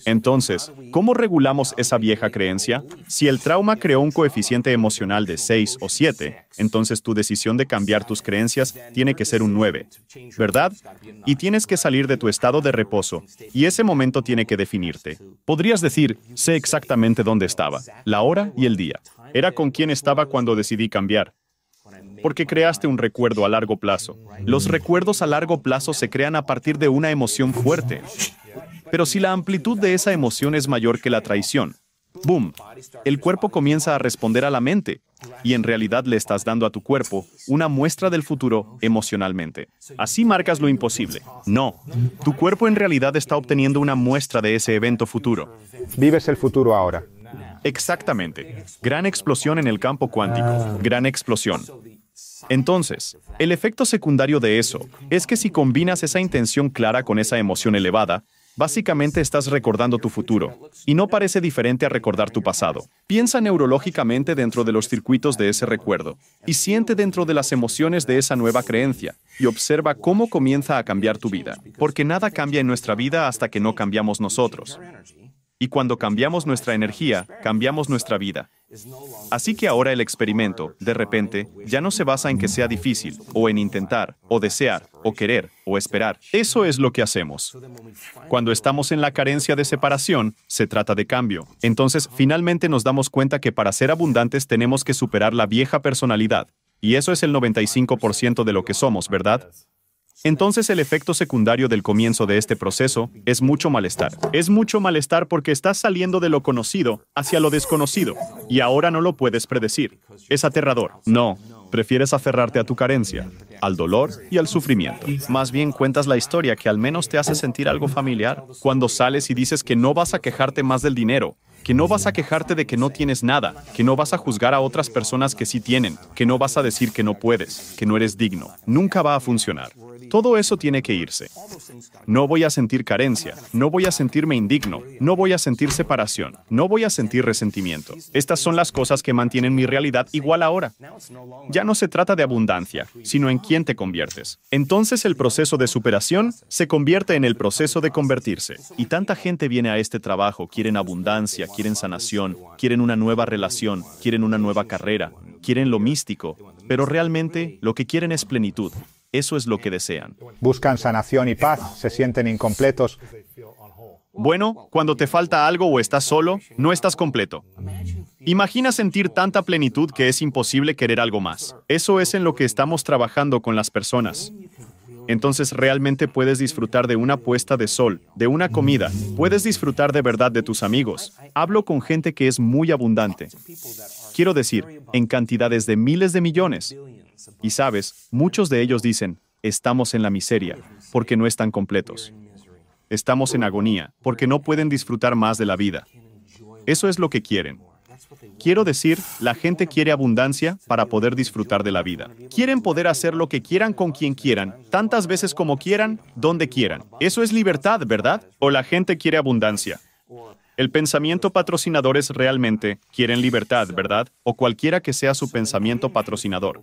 Entonces, ¿cómo regulamos esa vieja creencia? Si el trauma creó un coeficiente emocional de 6 o 7, entonces tu decisión de cambiar tus creencias tiene que ser un 9, ¿verdad? Y tienes que salir de tu estado de reposo, y ese momento tiene que definirte. Podrías decir, sé exactamente dónde estaba, la hora y el día. Era con quién estaba cuando decidí cambiar. Porque creaste un recuerdo a largo plazo. Los recuerdos a largo plazo se crean a partir de una emoción fuerte. Pero si la amplitud de esa emoción es mayor que la traición, ¡boom!, el cuerpo comienza a responder a la mente, y en realidad le estás dando a tu cuerpo una muestra del futuro emocionalmente. Así marcas lo imposible. No, tu cuerpo en realidad está obteniendo una muestra de ese evento futuro. Vives el futuro ahora. Exactamente. Gran explosión en el campo cuántico. Gran explosión. Entonces, el efecto secundario de eso es que si combinas esa intención clara con esa emoción elevada, básicamente estás recordando tu futuro, y no parece diferente a recordar tu pasado. Piensa neurológicamente dentro de los circuitos de ese recuerdo, y siente dentro de las emociones de esa nueva creencia, y observa cómo comienza a cambiar tu vida, porque nada cambia en nuestra vida hasta que no cambiamos nosotros. Y cuando cambiamos nuestra energía, cambiamos nuestra vida. Así que ahora el experimento, de repente, ya no se basa en que sea difícil, o en intentar, o desear, o querer, o esperar. Eso es lo que hacemos. Cuando estamos en la carencia de separación, se trata de cambio. Entonces, finalmente nos damos cuenta que para ser abundantes tenemos que superar la vieja personalidad. Y eso es el 95% de lo que somos, ¿verdad? Entonces el efecto secundario del comienzo de este proceso es mucho malestar. Es mucho malestar porque estás saliendo de lo conocido hacia lo desconocido y ahora no lo puedes predecir. Es aterrador. No, prefieres aferrarte a tu carencia, al dolor y al sufrimiento. Más bien cuentas la historia que al menos te hace sentir algo familiar. Cuando sales y dices que no vas a quejarte más del dinero, que no vas a quejarte de que no tienes nada, que no vas a juzgar a otras personas que sí tienen, que no vas a decir que no puedes, que no eres digno. Nunca va a funcionar. Todo eso tiene que irse. No voy a sentir carencia, no voy a sentirme indigno, no voy a sentir separación, no voy a sentir resentimiento. Estas son las cosas que mantienen mi realidad igual ahora. Ya no se trata de abundancia, sino en quién te conviertes. Entonces el proceso de superación se convierte en el proceso de convertirse. Y tanta gente viene a este trabajo, quieren abundancia, quieren sanación, quieren una nueva relación, quieren una nueva carrera, quieren lo místico, pero realmente lo que quieren es plenitud. Eso es lo que desean. Buscan sanación y paz, se sienten incompletos. Bueno, cuando te falta algo o estás solo, no estás completo. Imagina sentir tanta plenitud que es imposible querer algo más. Eso es en lo que estamos trabajando con las personas. Entonces realmente puedes disfrutar de una puesta de sol, de una comida. Puedes disfrutar de verdad de tus amigos. Hablo con gente que es muy abundante. Quiero decir, en cantidades de miles de millones. Y sabes, muchos de ellos dicen, estamos en la miseria, porque no están completos. Estamos en agonía, porque no pueden disfrutar más de la vida. Eso es lo que quieren. Quiero decir, la gente quiere abundancia para poder disfrutar de la vida. Quieren poder hacer lo que quieran con quien quieran, tantas veces como quieran, donde quieran. Eso es libertad, ¿verdad? ¿O la gente quiere abundancia? El pensamiento patrocinador es realmente, quieren libertad, ¿verdad? O cualquiera que sea su pensamiento patrocinador.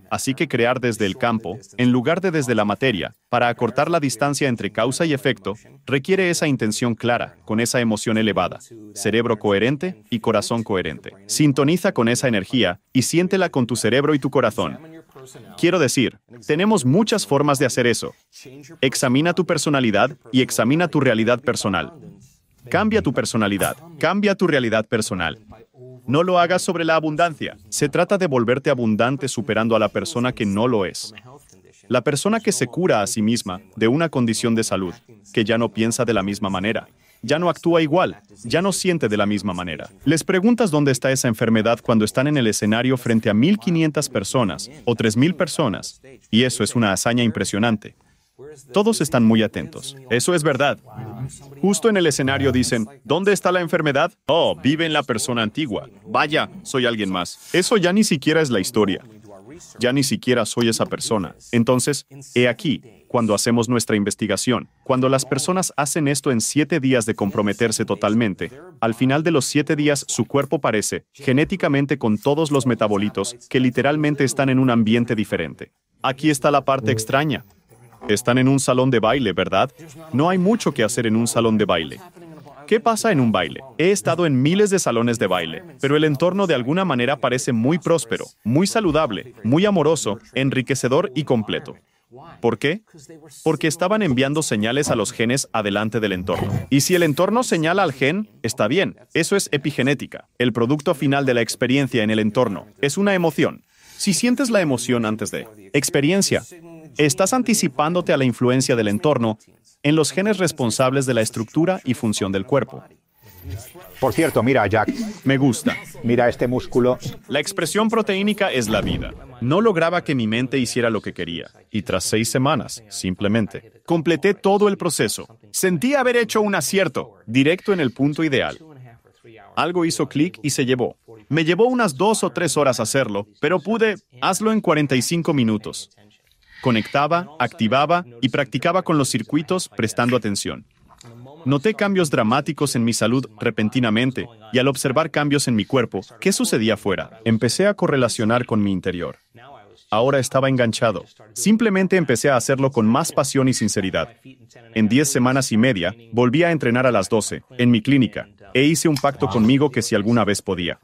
Así que crear desde el campo, en lugar de desde la materia, para acortar la distancia entre causa y efecto, requiere esa intención clara, con esa emoción elevada, cerebro coherente y corazón coherente. Sintoniza con esa energía y siéntela con tu cerebro y tu corazón. Quiero decir, tenemos muchas formas de hacer eso. Examina tu personalidad y examina tu realidad personal. Cambia tu personalidad, cambia tu realidad personal. No lo hagas sobre la abundancia. Se trata de volverte abundante superando a la persona que no lo es. La persona que se cura a sí misma de una condición de salud, que ya no piensa de la misma manera, ya no actúa igual, ya no siente de la misma manera. Les preguntas dónde está esa enfermedad cuando están en el escenario frente a 1,500 personas o 3,000 personas, y eso es una hazaña impresionante. Todos están muy atentos. Eso es verdad. Justo en el escenario dicen, ¿dónde está la enfermedad? Oh, vive en la persona antigua. Vaya, soy alguien más. Eso ya ni siquiera es la historia. Ya ni siquiera soy esa persona. Entonces, he aquí, cuando hacemos nuestra investigación, cuando las personas hacen esto en 7 días de comprometerse totalmente, al final de los 7 días su cuerpo parece, genéticamente con todos los metabolitos, que literalmente están en un ambiente diferente. Aquí está la parte extraña. Están en un salón de baile, ¿verdad? No hay mucho que hacer en un salón de baile. ¿Qué pasa en un baile? He estado en miles de salones de baile, pero el entorno de alguna manera parece muy próspero, muy saludable, muy amoroso, enriquecedor y completo. ¿Por qué? Porque estaban enviando señales a los genes adelante del entorno. Y si el entorno señala al gen, está bien. Eso es epigenética. El producto final de la experiencia en el entorno es una emoción. Si sientes la emoción antes de experiencia, estás anticipándote a la influencia del entorno en los genes responsables de la estructura y función del cuerpo. Por cierto, mira, Jack. Me gusta. Mira este músculo. La expresión proteínica es la vida. No lograba que mi mente hiciera lo que quería. Y tras 6 semanas, simplemente, completé todo el proceso. Sentí haber hecho un acierto, directo en el punto ideal. Algo hizo clic y se llevó. Me llevó unas 2 o 3 horas hacerlo, pero pude, hazlo en 45 minutos. Conectaba, activaba y practicaba con los circuitos prestando atención. Noté cambios dramáticos en mi salud repentinamente y al observar cambios en mi cuerpo, ¿qué sucedía afuera? Empecé a correlacionar con mi interior. Ahora estaba enganchado. Simplemente empecé a hacerlo con más pasión y sinceridad. En 10 semanas y media, volví a entrenar a las 12, en mi clínica, e hice un pacto conmigo que si alguna vez podía.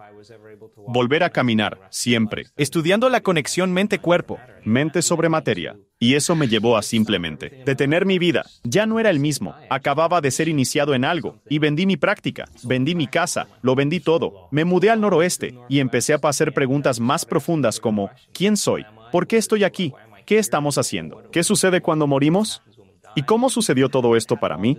Volver a caminar, siempre. Estudiando la conexión mente-cuerpo, mente sobre materia. Y eso me llevó a simplemente detener mi vida. Ya no era el mismo. Acababa de ser iniciado en algo. Y vendí mi práctica, vendí mi casa, lo vendí todo. Me mudé al noroeste y empecé a hacer preguntas más profundas como, ¿quién soy? ¿Por qué estoy aquí? ¿Qué estamos haciendo? ¿Qué sucede cuando morimos? ¿Y cómo sucedió todo esto para mí?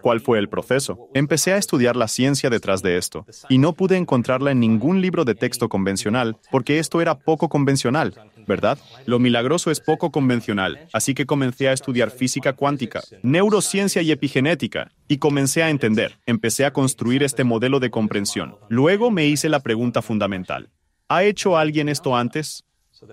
¿Cuál fue el proceso? Empecé a estudiar la ciencia detrás de esto, y no pude encontrarla en ningún libro de texto convencional, porque esto era poco convencional, ¿verdad? Lo milagroso es poco convencional, así que comencé a estudiar física cuántica, neurociencia y epigenética, y comencé a entender, empecé a construir este modelo de comprensión. Luego me hice la pregunta fundamental. ¿Ha hecho alguien esto antes?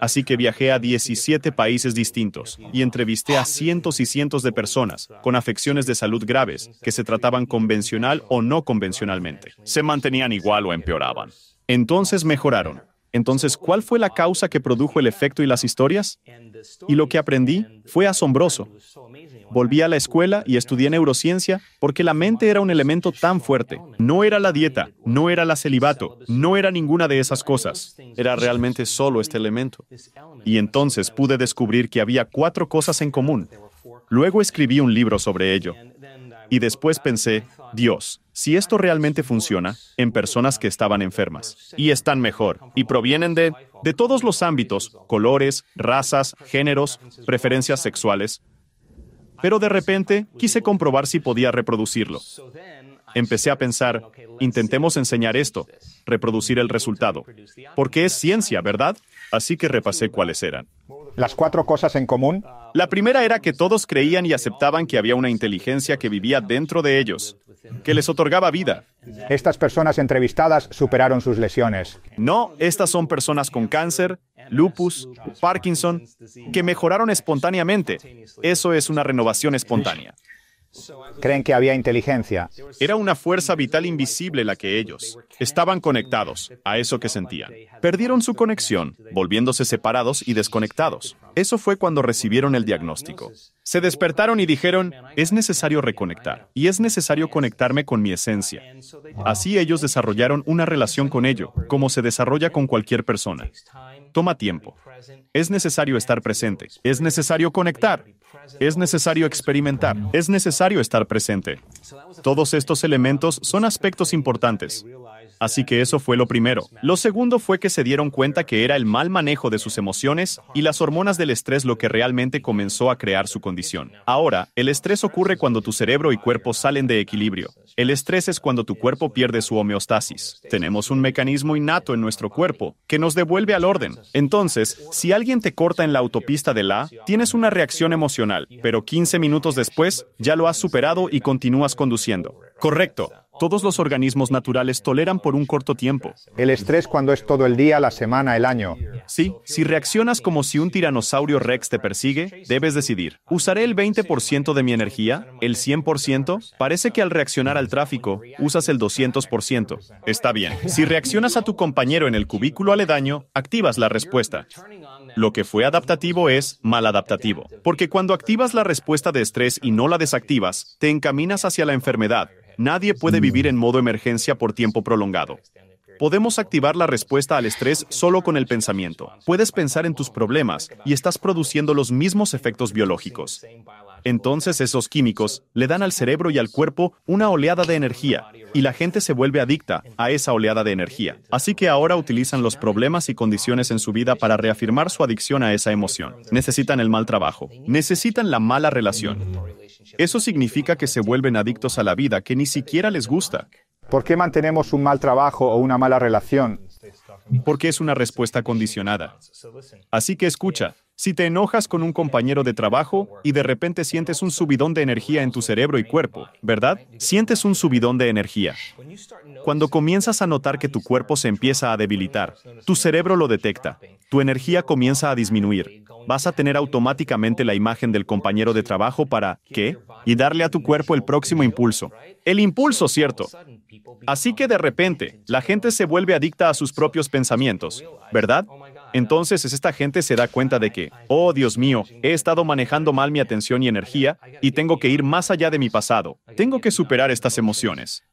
Así que viajé a 17 países distintos y entrevisté a cientos y cientos de personas con afecciones de salud graves que se trataban convencional o no convencionalmente. Se mantenían igual o empeoraban. Entonces mejoraron. Entonces, ¿cuál fue la causa que produjo el efecto y las historias? Y lo que aprendí fue asombroso. Volví a la escuela y estudié neurociencia porque la mente era un elemento tan fuerte. No era la dieta, no era el celibato, no era ninguna de esas cosas. Era realmente solo este elemento. Y entonces pude descubrir que había 4 cosas en común. Luego escribí un libro sobre ello. Y después pensé, Dios, si esto realmente funciona en personas que estaban enfermas y están mejor y provienen de todos los ámbitos, colores, razas, géneros, preferencias sexuales. Pero de repente quise comprobar si podía reproducirlo. Empecé a pensar, intentemos enseñar esto, reproducir el resultado. Porque es ciencia, ¿verdad? Así que repasé cuáles eran. Las 4 cosas en común. La primera era que todos creían y aceptaban que había una inteligencia que vivía dentro de ellos, que les otorgaba vida. Estas personas entrevistadas superaron sus lesiones. No, estas son personas con cáncer, lupus, Parkinson, que mejoraron espontáneamente. Eso es una renovación espontánea. Creen que había inteligencia. Era una fuerza vital invisible la que ellos estaban conectados a eso que sentían. Perdieron su conexión, volviéndose separados y desconectados. Eso fue cuando recibieron el diagnóstico. Se despertaron y dijeron, es necesario reconectar, y es necesario conectarme con mi esencia. Así ellos desarrollaron una relación con ello, como se desarrolla con cualquier persona. Toma tiempo. Es necesario estar presente. Es necesario conectar. Es necesario experimentar. Es necesario estar presente. Todos estos elementos son aspectos importantes. Así que eso fue lo primero. Lo segundo fue que se dieron cuenta que era el mal manejo de sus emociones y las hormonas del estrés lo que realmente comenzó a crear su condición. Ahora, el estrés ocurre cuando tu cerebro y cuerpo salen de equilibrio. El estrés es cuando tu cuerpo pierde su homeostasis. Tenemos un mecanismo innato en nuestro cuerpo que nos devuelve al orden. Entonces, si alguien te corta en la autopista de tienes una reacción emocional, pero 15 minutos después ya lo has superado y continúas conduciendo. Correcto. Todos los organismos naturales toleran por un corto tiempo. El estrés cuando es todo el día, la semana, el año. Sí, si reaccionas como si un tiranosaurio rex te persigue, debes decidir. ¿Usaré el 20% de mi energía? ¿El 100%? Parece que al reaccionar al tráfico, usas el 200%. Está bien. Si reaccionas a tu compañero en el cubículo aledaño, activas la respuesta. Lo que fue adaptativo es maladaptativo. Porque cuando activas la respuesta de estrés y no la desactivas, te encaminas hacia la enfermedad. Nadie puede vivir en modo emergencia por tiempo prolongado. Podemos activar la respuesta al estrés solo con el pensamiento. Puedes pensar en tus problemas y estás produciendo los mismos efectos biológicos. Entonces esos químicos le dan al cerebro y al cuerpo una oleada de energía y la gente se vuelve adicta a esa oleada de energía. Así que ahora utilizan los problemas y condiciones en su vida para reafirmar su adicción a esa emoción. Necesitan el mal trabajo. Necesitan la mala relación. Eso significa que se vuelven adictos a la vida que ni siquiera les gusta. ¿Por qué mantenemos un mal trabajo o una mala relación? Porque es una respuesta condicionada. Así que escucha, si te enojas con un compañero de trabajo y de repente sientes un subidón de energía en tu cerebro y cuerpo, ¿verdad? Sientes un subidón de energía. Cuando comienzas a notar que tu cuerpo se empieza a debilitar, tu cerebro lo detecta, tu energía comienza a disminuir. Vas a tener automáticamente la imagen del compañero de trabajo para, ¿qué? Y darle a tu cuerpo el próximo impulso. El impulso, ¿cierto? Así que de repente, la gente se vuelve adicta a sus propios pensamientos, ¿verdad? Entonces esta gente se da cuenta de que, oh Dios mío, he estado manejando mal mi atención y energía y tengo que ir más allá de mi pasado. Tengo que superar estas emociones.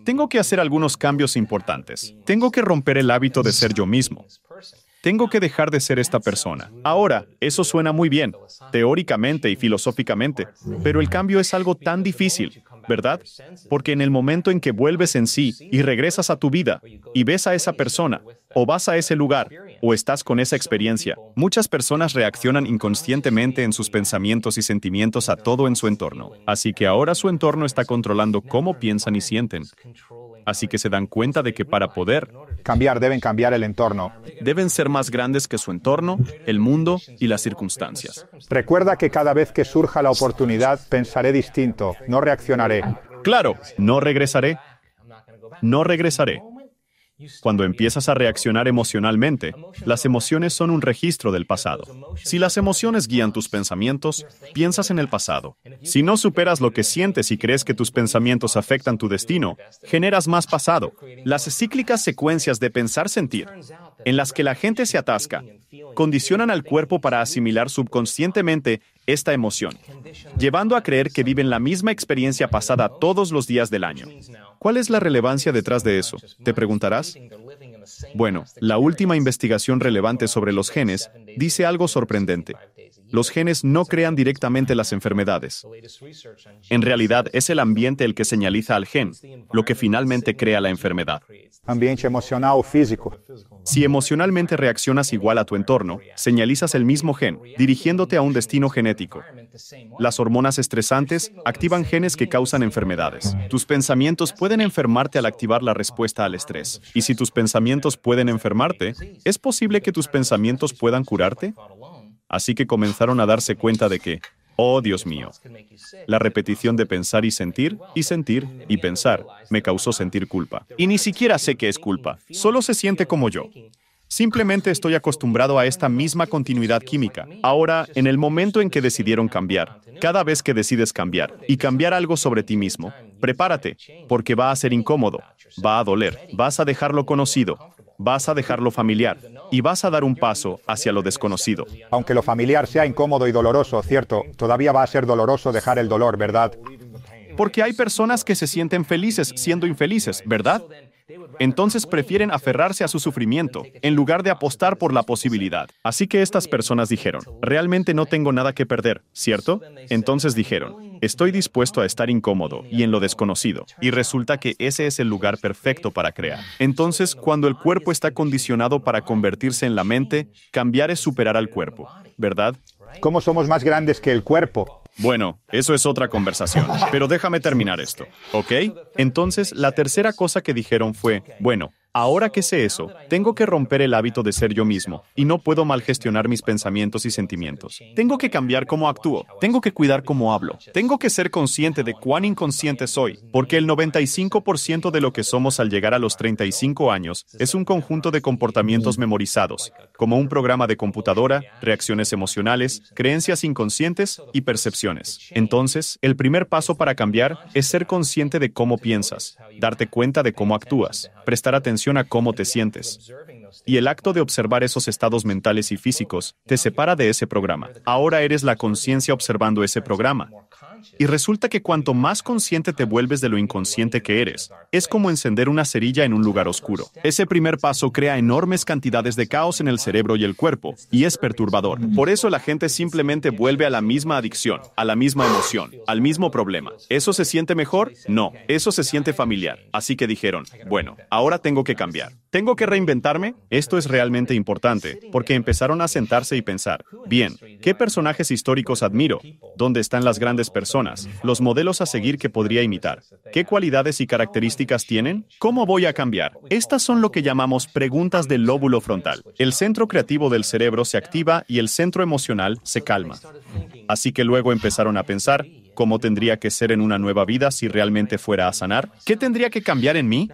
Tengo que hacer algunos cambios importantes. Tengo que romper el hábito de ser yo mismo. Tengo que dejar de ser esta persona. Ahora, eso suena muy bien, teóricamente y filosóficamente, pero el cambio es algo tan difícil, ¿verdad? Porque en el momento en que vuelves en sí y regresas a tu vida y ves a esa persona, o vas a ese lugar, o estás con esa experiencia, muchas personas reaccionan inconscientemente en sus pensamientos y sentimientos a todo en su entorno. Así que ahora su entorno está controlando cómo piensan y sienten. Así que se dan cuenta de que para poder cambiar, deben cambiar el entorno. Deben ser más grandes que su entorno, el mundo y las circunstancias. Recuerda que cada vez que surja la oportunidad, pensaré distinto, no reaccionaré. Claro, no regresaré. No regresaré. Cuando empiezas a reaccionar emocionalmente, las emociones son un registro del pasado. Si las emociones guían tus pensamientos, piensas en el pasado. Si no superas lo que sientes y crees que tus pensamientos afectan tu destino, generas más pasado. Las cíclicas secuencias de pensar-sentir, en las que la gente se atasca, condicionan al cuerpo para asimilar subconscientemente esta emoción, llevando a creer que viven la misma experiencia pasada todos los días del año. ¿Cuál es la relevancia detrás de eso? Te preguntarás. Bueno, la última investigación relevante sobre los genes dice algo sorprendente. Los genes no crean directamente las enfermedades. En realidad, es el ambiente el que señaliza al gen, lo que finalmente crea la enfermedad. Ambiente emocional o físico. Si emocionalmente reaccionas igual a tu entorno, señalizas el mismo gen, dirigiéndote a un destino genético. Las hormonas estresantes activan genes que causan enfermedades. Tus pensamientos pueden enfermarte al activar la respuesta al estrés. Y si tus pensamientos pueden enfermarte, ¿es posible que tus pensamientos puedan curarte? Así que comenzaron a darse cuenta de que, oh Dios mío, la repetición de pensar y pensar me causó sentir culpa. Y ni siquiera sé qué es culpa, solo se siente como yo. Simplemente estoy acostumbrado a esta misma continuidad química. Ahora, en el momento en que decidieron cambiar, cada vez que decides cambiar y cambiar algo sobre ti mismo, prepárate, porque va a ser incómodo, va a doler, vas a dejar lo conocido, vas a dejar lo familiar y vas a dar un paso hacia lo desconocido. Aunque lo familiar sea incómodo y doloroso, cierto, todavía va a ser doloroso dejar el dolor, ¿verdad? Porque hay personas que se sienten felices siendo infelices, ¿verdad? Entonces prefieren aferrarse a su sufrimiento, en lugar de apostar por la posibilidad. Así que estas personas dijeron, realmente no tengo nada que perder, ¿cierto? Entonces dijeron, estoy dispuesto a estar incómodo y en lo desconocido. Y resulta que ese es el lugar perfecto para crear. Entonces, cuando el cuerpo está condicionado para convertirse en la mente, cambiar es superar al cuerpo, ¿verdad? ¿Cómo somos más grandes que el cuerpo? Bueno, eso es otra conversación, pero déjame terminar esto, ¿ok? Entonces, la tercera cosa que dijeron fue, bueno, ahora que sé eso, tengo que romper el hábito de ser yo mismo, y no puedo malgestionar mis pensamientos y sentimientos. Tengo que cambiar cómo actúo, tengo que cuidar cómo hablo, tengo que ser consciente de cuán inconsciente soy, porque el 95% de lo que somos al llegar a los 35 años es un conjunto de comportamientos memorizados, como un programa de computadora, reacciones emocionales, creencias inconscientes y percepciones. Entonces, el primer paso para cambiar es ser consciente de cómo piensas, darte cuenta de cómo actúas, prestar atención a cómo te sientes. Y el acto de observar esos estados mentales y físicos te separa de ese programa. Ahora eres la conciencia observando ese programa. Y resulta que cuanto más consciente te vuelves de lo inconsciente que eres, es como encender una cerilla en un lugar oscuro. Ese primer paso crea enormes cantidades de caos en el cerebro y el cuerpo, y es perturbador. Por eso la gente simplemente vuelve a la misma adicción, a la misma emoción, al mismo problema. ¿Eso se siente mejor? No, eso se siente familiar. Así que dijeron, bueno, ahora tengo que cambiar. ¿Tengo que reinventarme? Esto es realmente importante, porque empezaron a sentarse y pensar, bien, ¿qué personajes históricos admiro? ¿Dónde están las grandes personas? Los modelos a seguir que podría imitar. ¿Qué cualidades y características tienen? ¿Cómo voy a cambiar? Estas son lo que llamamos preguntas del lóbulo frontal. El centro creativo del cerebro se activa y el centro emocional se calma. Así que luego empezaron a pensar, ¿cómo tendría que ser en una nueva vida si realmente fuera a sanar? ¿Qué tendría que cambiar en mí?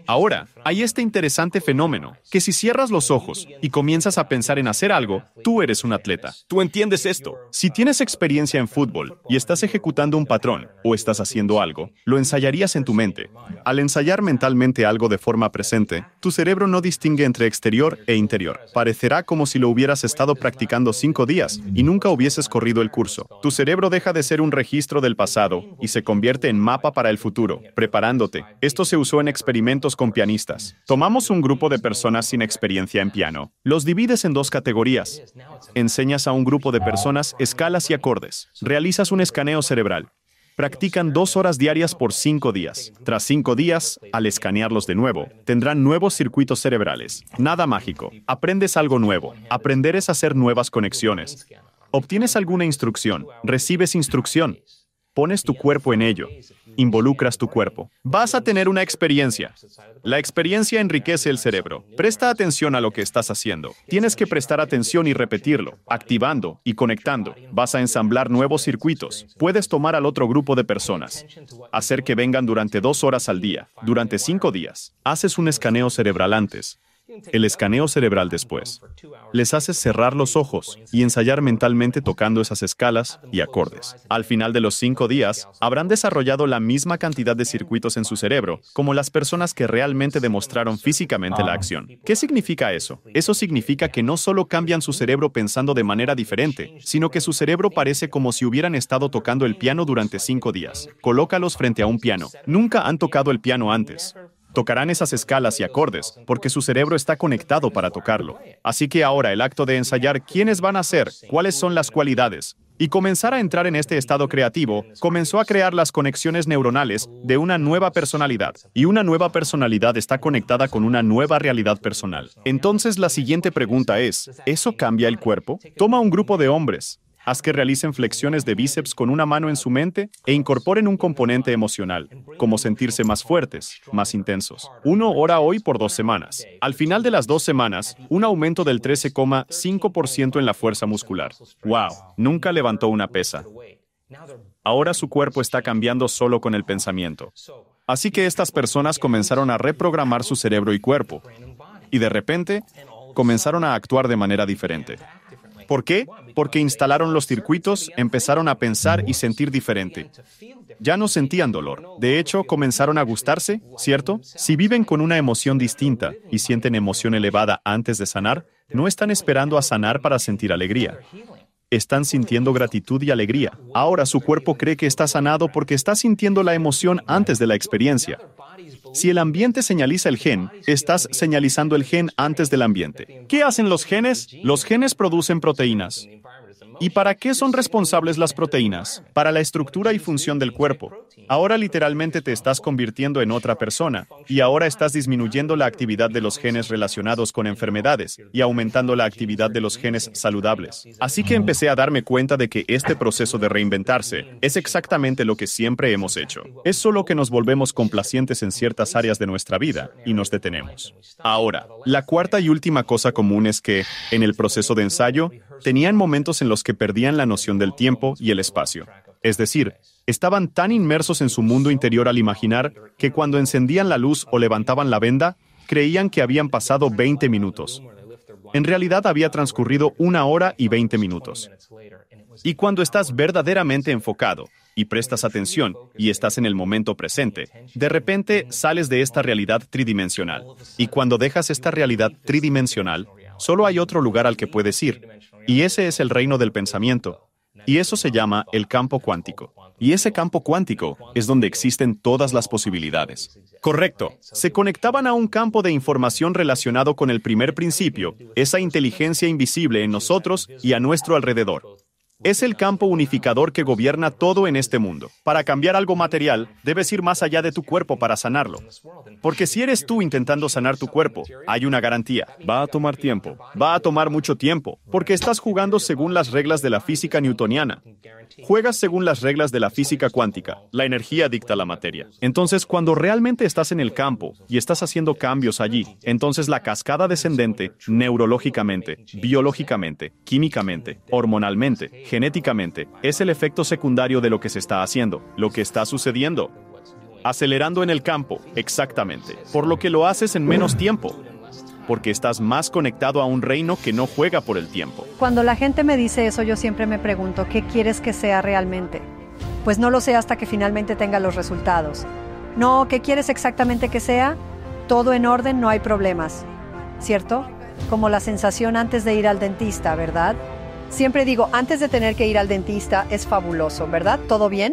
Ahora, hay este interesante fenómeno, que si cierras los ojos y comienzas a pensar en hacer algo, tú eres un atleta. ¿Tú entiendes esto? Si tienes experiencia en fútbol y estás ejecutando un patrón o estás haciendo algo, lo ensayarías en tu mente. Al ensayar mentalmente algo de forma presente, tu cerebro no distingue entre exterior e interior. Parecerá como si lo hubieras estado practicando 5 días y nunca hubieses corrido el curso. Tu cerebro deja de ser un registro del pasado y se convierte en mapa para el futuro, preparándote. Esto se usó en experimentos con pianistas. Tomamos un grupo de personas sin experiencia en piano. Los divides en 2 categorías. Enseñas a un grupo de personas escalas y acordes. Realizas un escaneo cerebral. Practican 2 horas diarias por 5 días. Tras 5 días, al escanearlos de nuevo, tendrán nuevos circuitos cerebrales. Nada mágico. Aprendes algo nuevo. Aprender es hacer nuevas conexiones. Obtienes alguna instrucción. Recibes instrucción. Pones tu cuerpo en ello. involucras tu cuerpo. Vas a tener una experiencia. La experiencia enriquece el cerebro. Presta atención a lo que estás haciendo. Tienes que prestar atención y repetirlo, activando y conectando. Vas a ensamblar nuevos circuitos. Puedes tomar al otro grupo de personas. Hacer que vengan durante 2 horas al día, durante 5 días. Haces un escaneo cerebral antes. El escaneo cerebral después. Les haces cerrar los ojos y ensayar mentalmente tocando esas escalas y acordes. Al final de los 5 días, habrán desarrollado la misma cantidad de circuitos en su cerebro como las personas que realmente demostraron físicamente la acción. ¿Qué significa eso? Eso significa que no solo cambian su cerebro pensando de manera diferente, sino que su cerebro parece como si hubieran estado tocando el piano durante 5 días. Colócalos frente a un piano. Nunca han tocado el piano antes. Tocarán esas escalas y acordes, porque su cerebro está conectado para tocarlo. Así que ahora el acto de ensayar quiénes van a ser, cuáles son las cualidades, y comenzar a entrar en este estado creativo, comenzó a crear las conexiones neuronales de una nueva personalidad. Y una nueva personalidad está conectada con una nueva realidad personal. Entonces la siguiente pregunta es, ¿eso cambia el cuerpo? Toma un grupo de hombres. Haz que realicen flexiones de bíceps con una mano en su mente e incorporen un componente emocional, como sentirse más fuertes, más intensos. 1 hora hoy por 2 semanas. Al final de las 2 semanas, un aumento del 13,5% en la fuerza muscular. ¡Wow! Nunca levantó una pesa. Ahora su cuerpo está cambiando solo con el pensamiento. Así que estas personas comenzaron a reprogramar su cerebro y cuerpo. Y de repente, comenzaron a actuar de manera diferente. ¿Por qué? Porque instalaron los circuitos, empezaron a pensar y sentir diferente. Ya no sentían dolor. De hecho, comenzaron a gustarse, ¿cierto? Si viven con una emoción distinta y sienten emoción elevada antes de sanar, no están esperando a sanar para sentir alegría. Están sintiendo gratitud y alegría. Ahora su cuerpo cree que está sanado porque está sintiendo la emoción antes de la experiencia. Si el ambiente señaliza el gen, estás señalizando el gen antes del ambiente. ¿Qué hacen los genes? Los genes producen proteínas. ¿Y para qué son responsables las proteínas? Para la estructura y función del cuerpo. Ahora literalmente te estás convirtiendo en otra persona, y ahora estás disminuyendo la actividad de los genes relacionados con enfermedades y aumentando la actividad de los genes saludables. Así que empecé a darme cuenta de que este proceso de reinventarse es exactamente lo que siempre hemos hecho. Es solo que nos volvemos complacientes en ciertas áreas de nuestra vida y nos detenemos. Ahora, la cuarta y última cosa común es que, en el proceso de ensayo, tenían momentos en los que perdían la noción del tiempo y el espacio. Es decir, estaban tan inmersos en su mundo interior al imaginar que cuando encendían la luz o levantaban la venda, creían que habían pasado 20 minutos. En realidad había transcurrido 1 hora y 20 minutos. Y cuando estás verdaderamente enfocado y prestas atención y estás en el momento presente, de repente sales de esta realidad tridimensional. Y cuando dejas esta realidad tridimensional, solo hay otro lugar al que puedes ir. Y ese es el reino del pensamiento. Y eso se llama el campo cuántico. Y ese campo cuántico es donde existen todas las posibilidades. Correcto. Se conectaban a un campo de información relacionado con el primer principio, esa inteligencia invisible en nosotros y a nuestro alrededor. Es el campo unificador que gobierna todo en este mundo. Para cambiar algo material, debes ir más allá de tu cuerpo para sanarlo. Porque si eres tú intentando sanar tu cuerpo, hay una garantía. Va a tomar tiempo. Va a tomar mucho tiempo, porque estás jugando según las reglas de la física newtoniana. Juegas según las reglas de la física cuántica. La energía dicta la materia. Entonces, cuando realmente estás en el campo y estás haciendo cambios allí, entonces la cascada descendente, neurológicamente, biológicamente, químicamente, hormonalmente, genéticamente, es el efecto secundario de lo que se está haciendo, lo que está sucediendo. Acelerando en el campo, exactamente. Por lo que lo haces en menos tiempo. Porque estás más conectado a un reino que no juega por el tiempo. Cuando la gente me dice eso, yo siempre me pregunto, ¿qué quieres que sea realmente? Pues no lo sé hasta que finalmente tenga los resultados. No, ¿qué quieres exactamente que sea? Todo en orden, no hay problemas. ¿Cierto? Como la sensación antes de ir al dentista, ¿verdad? Siempre digo, antes de tener que ir al dentista es fabuloso, ¿verdad? ¿Todo bien?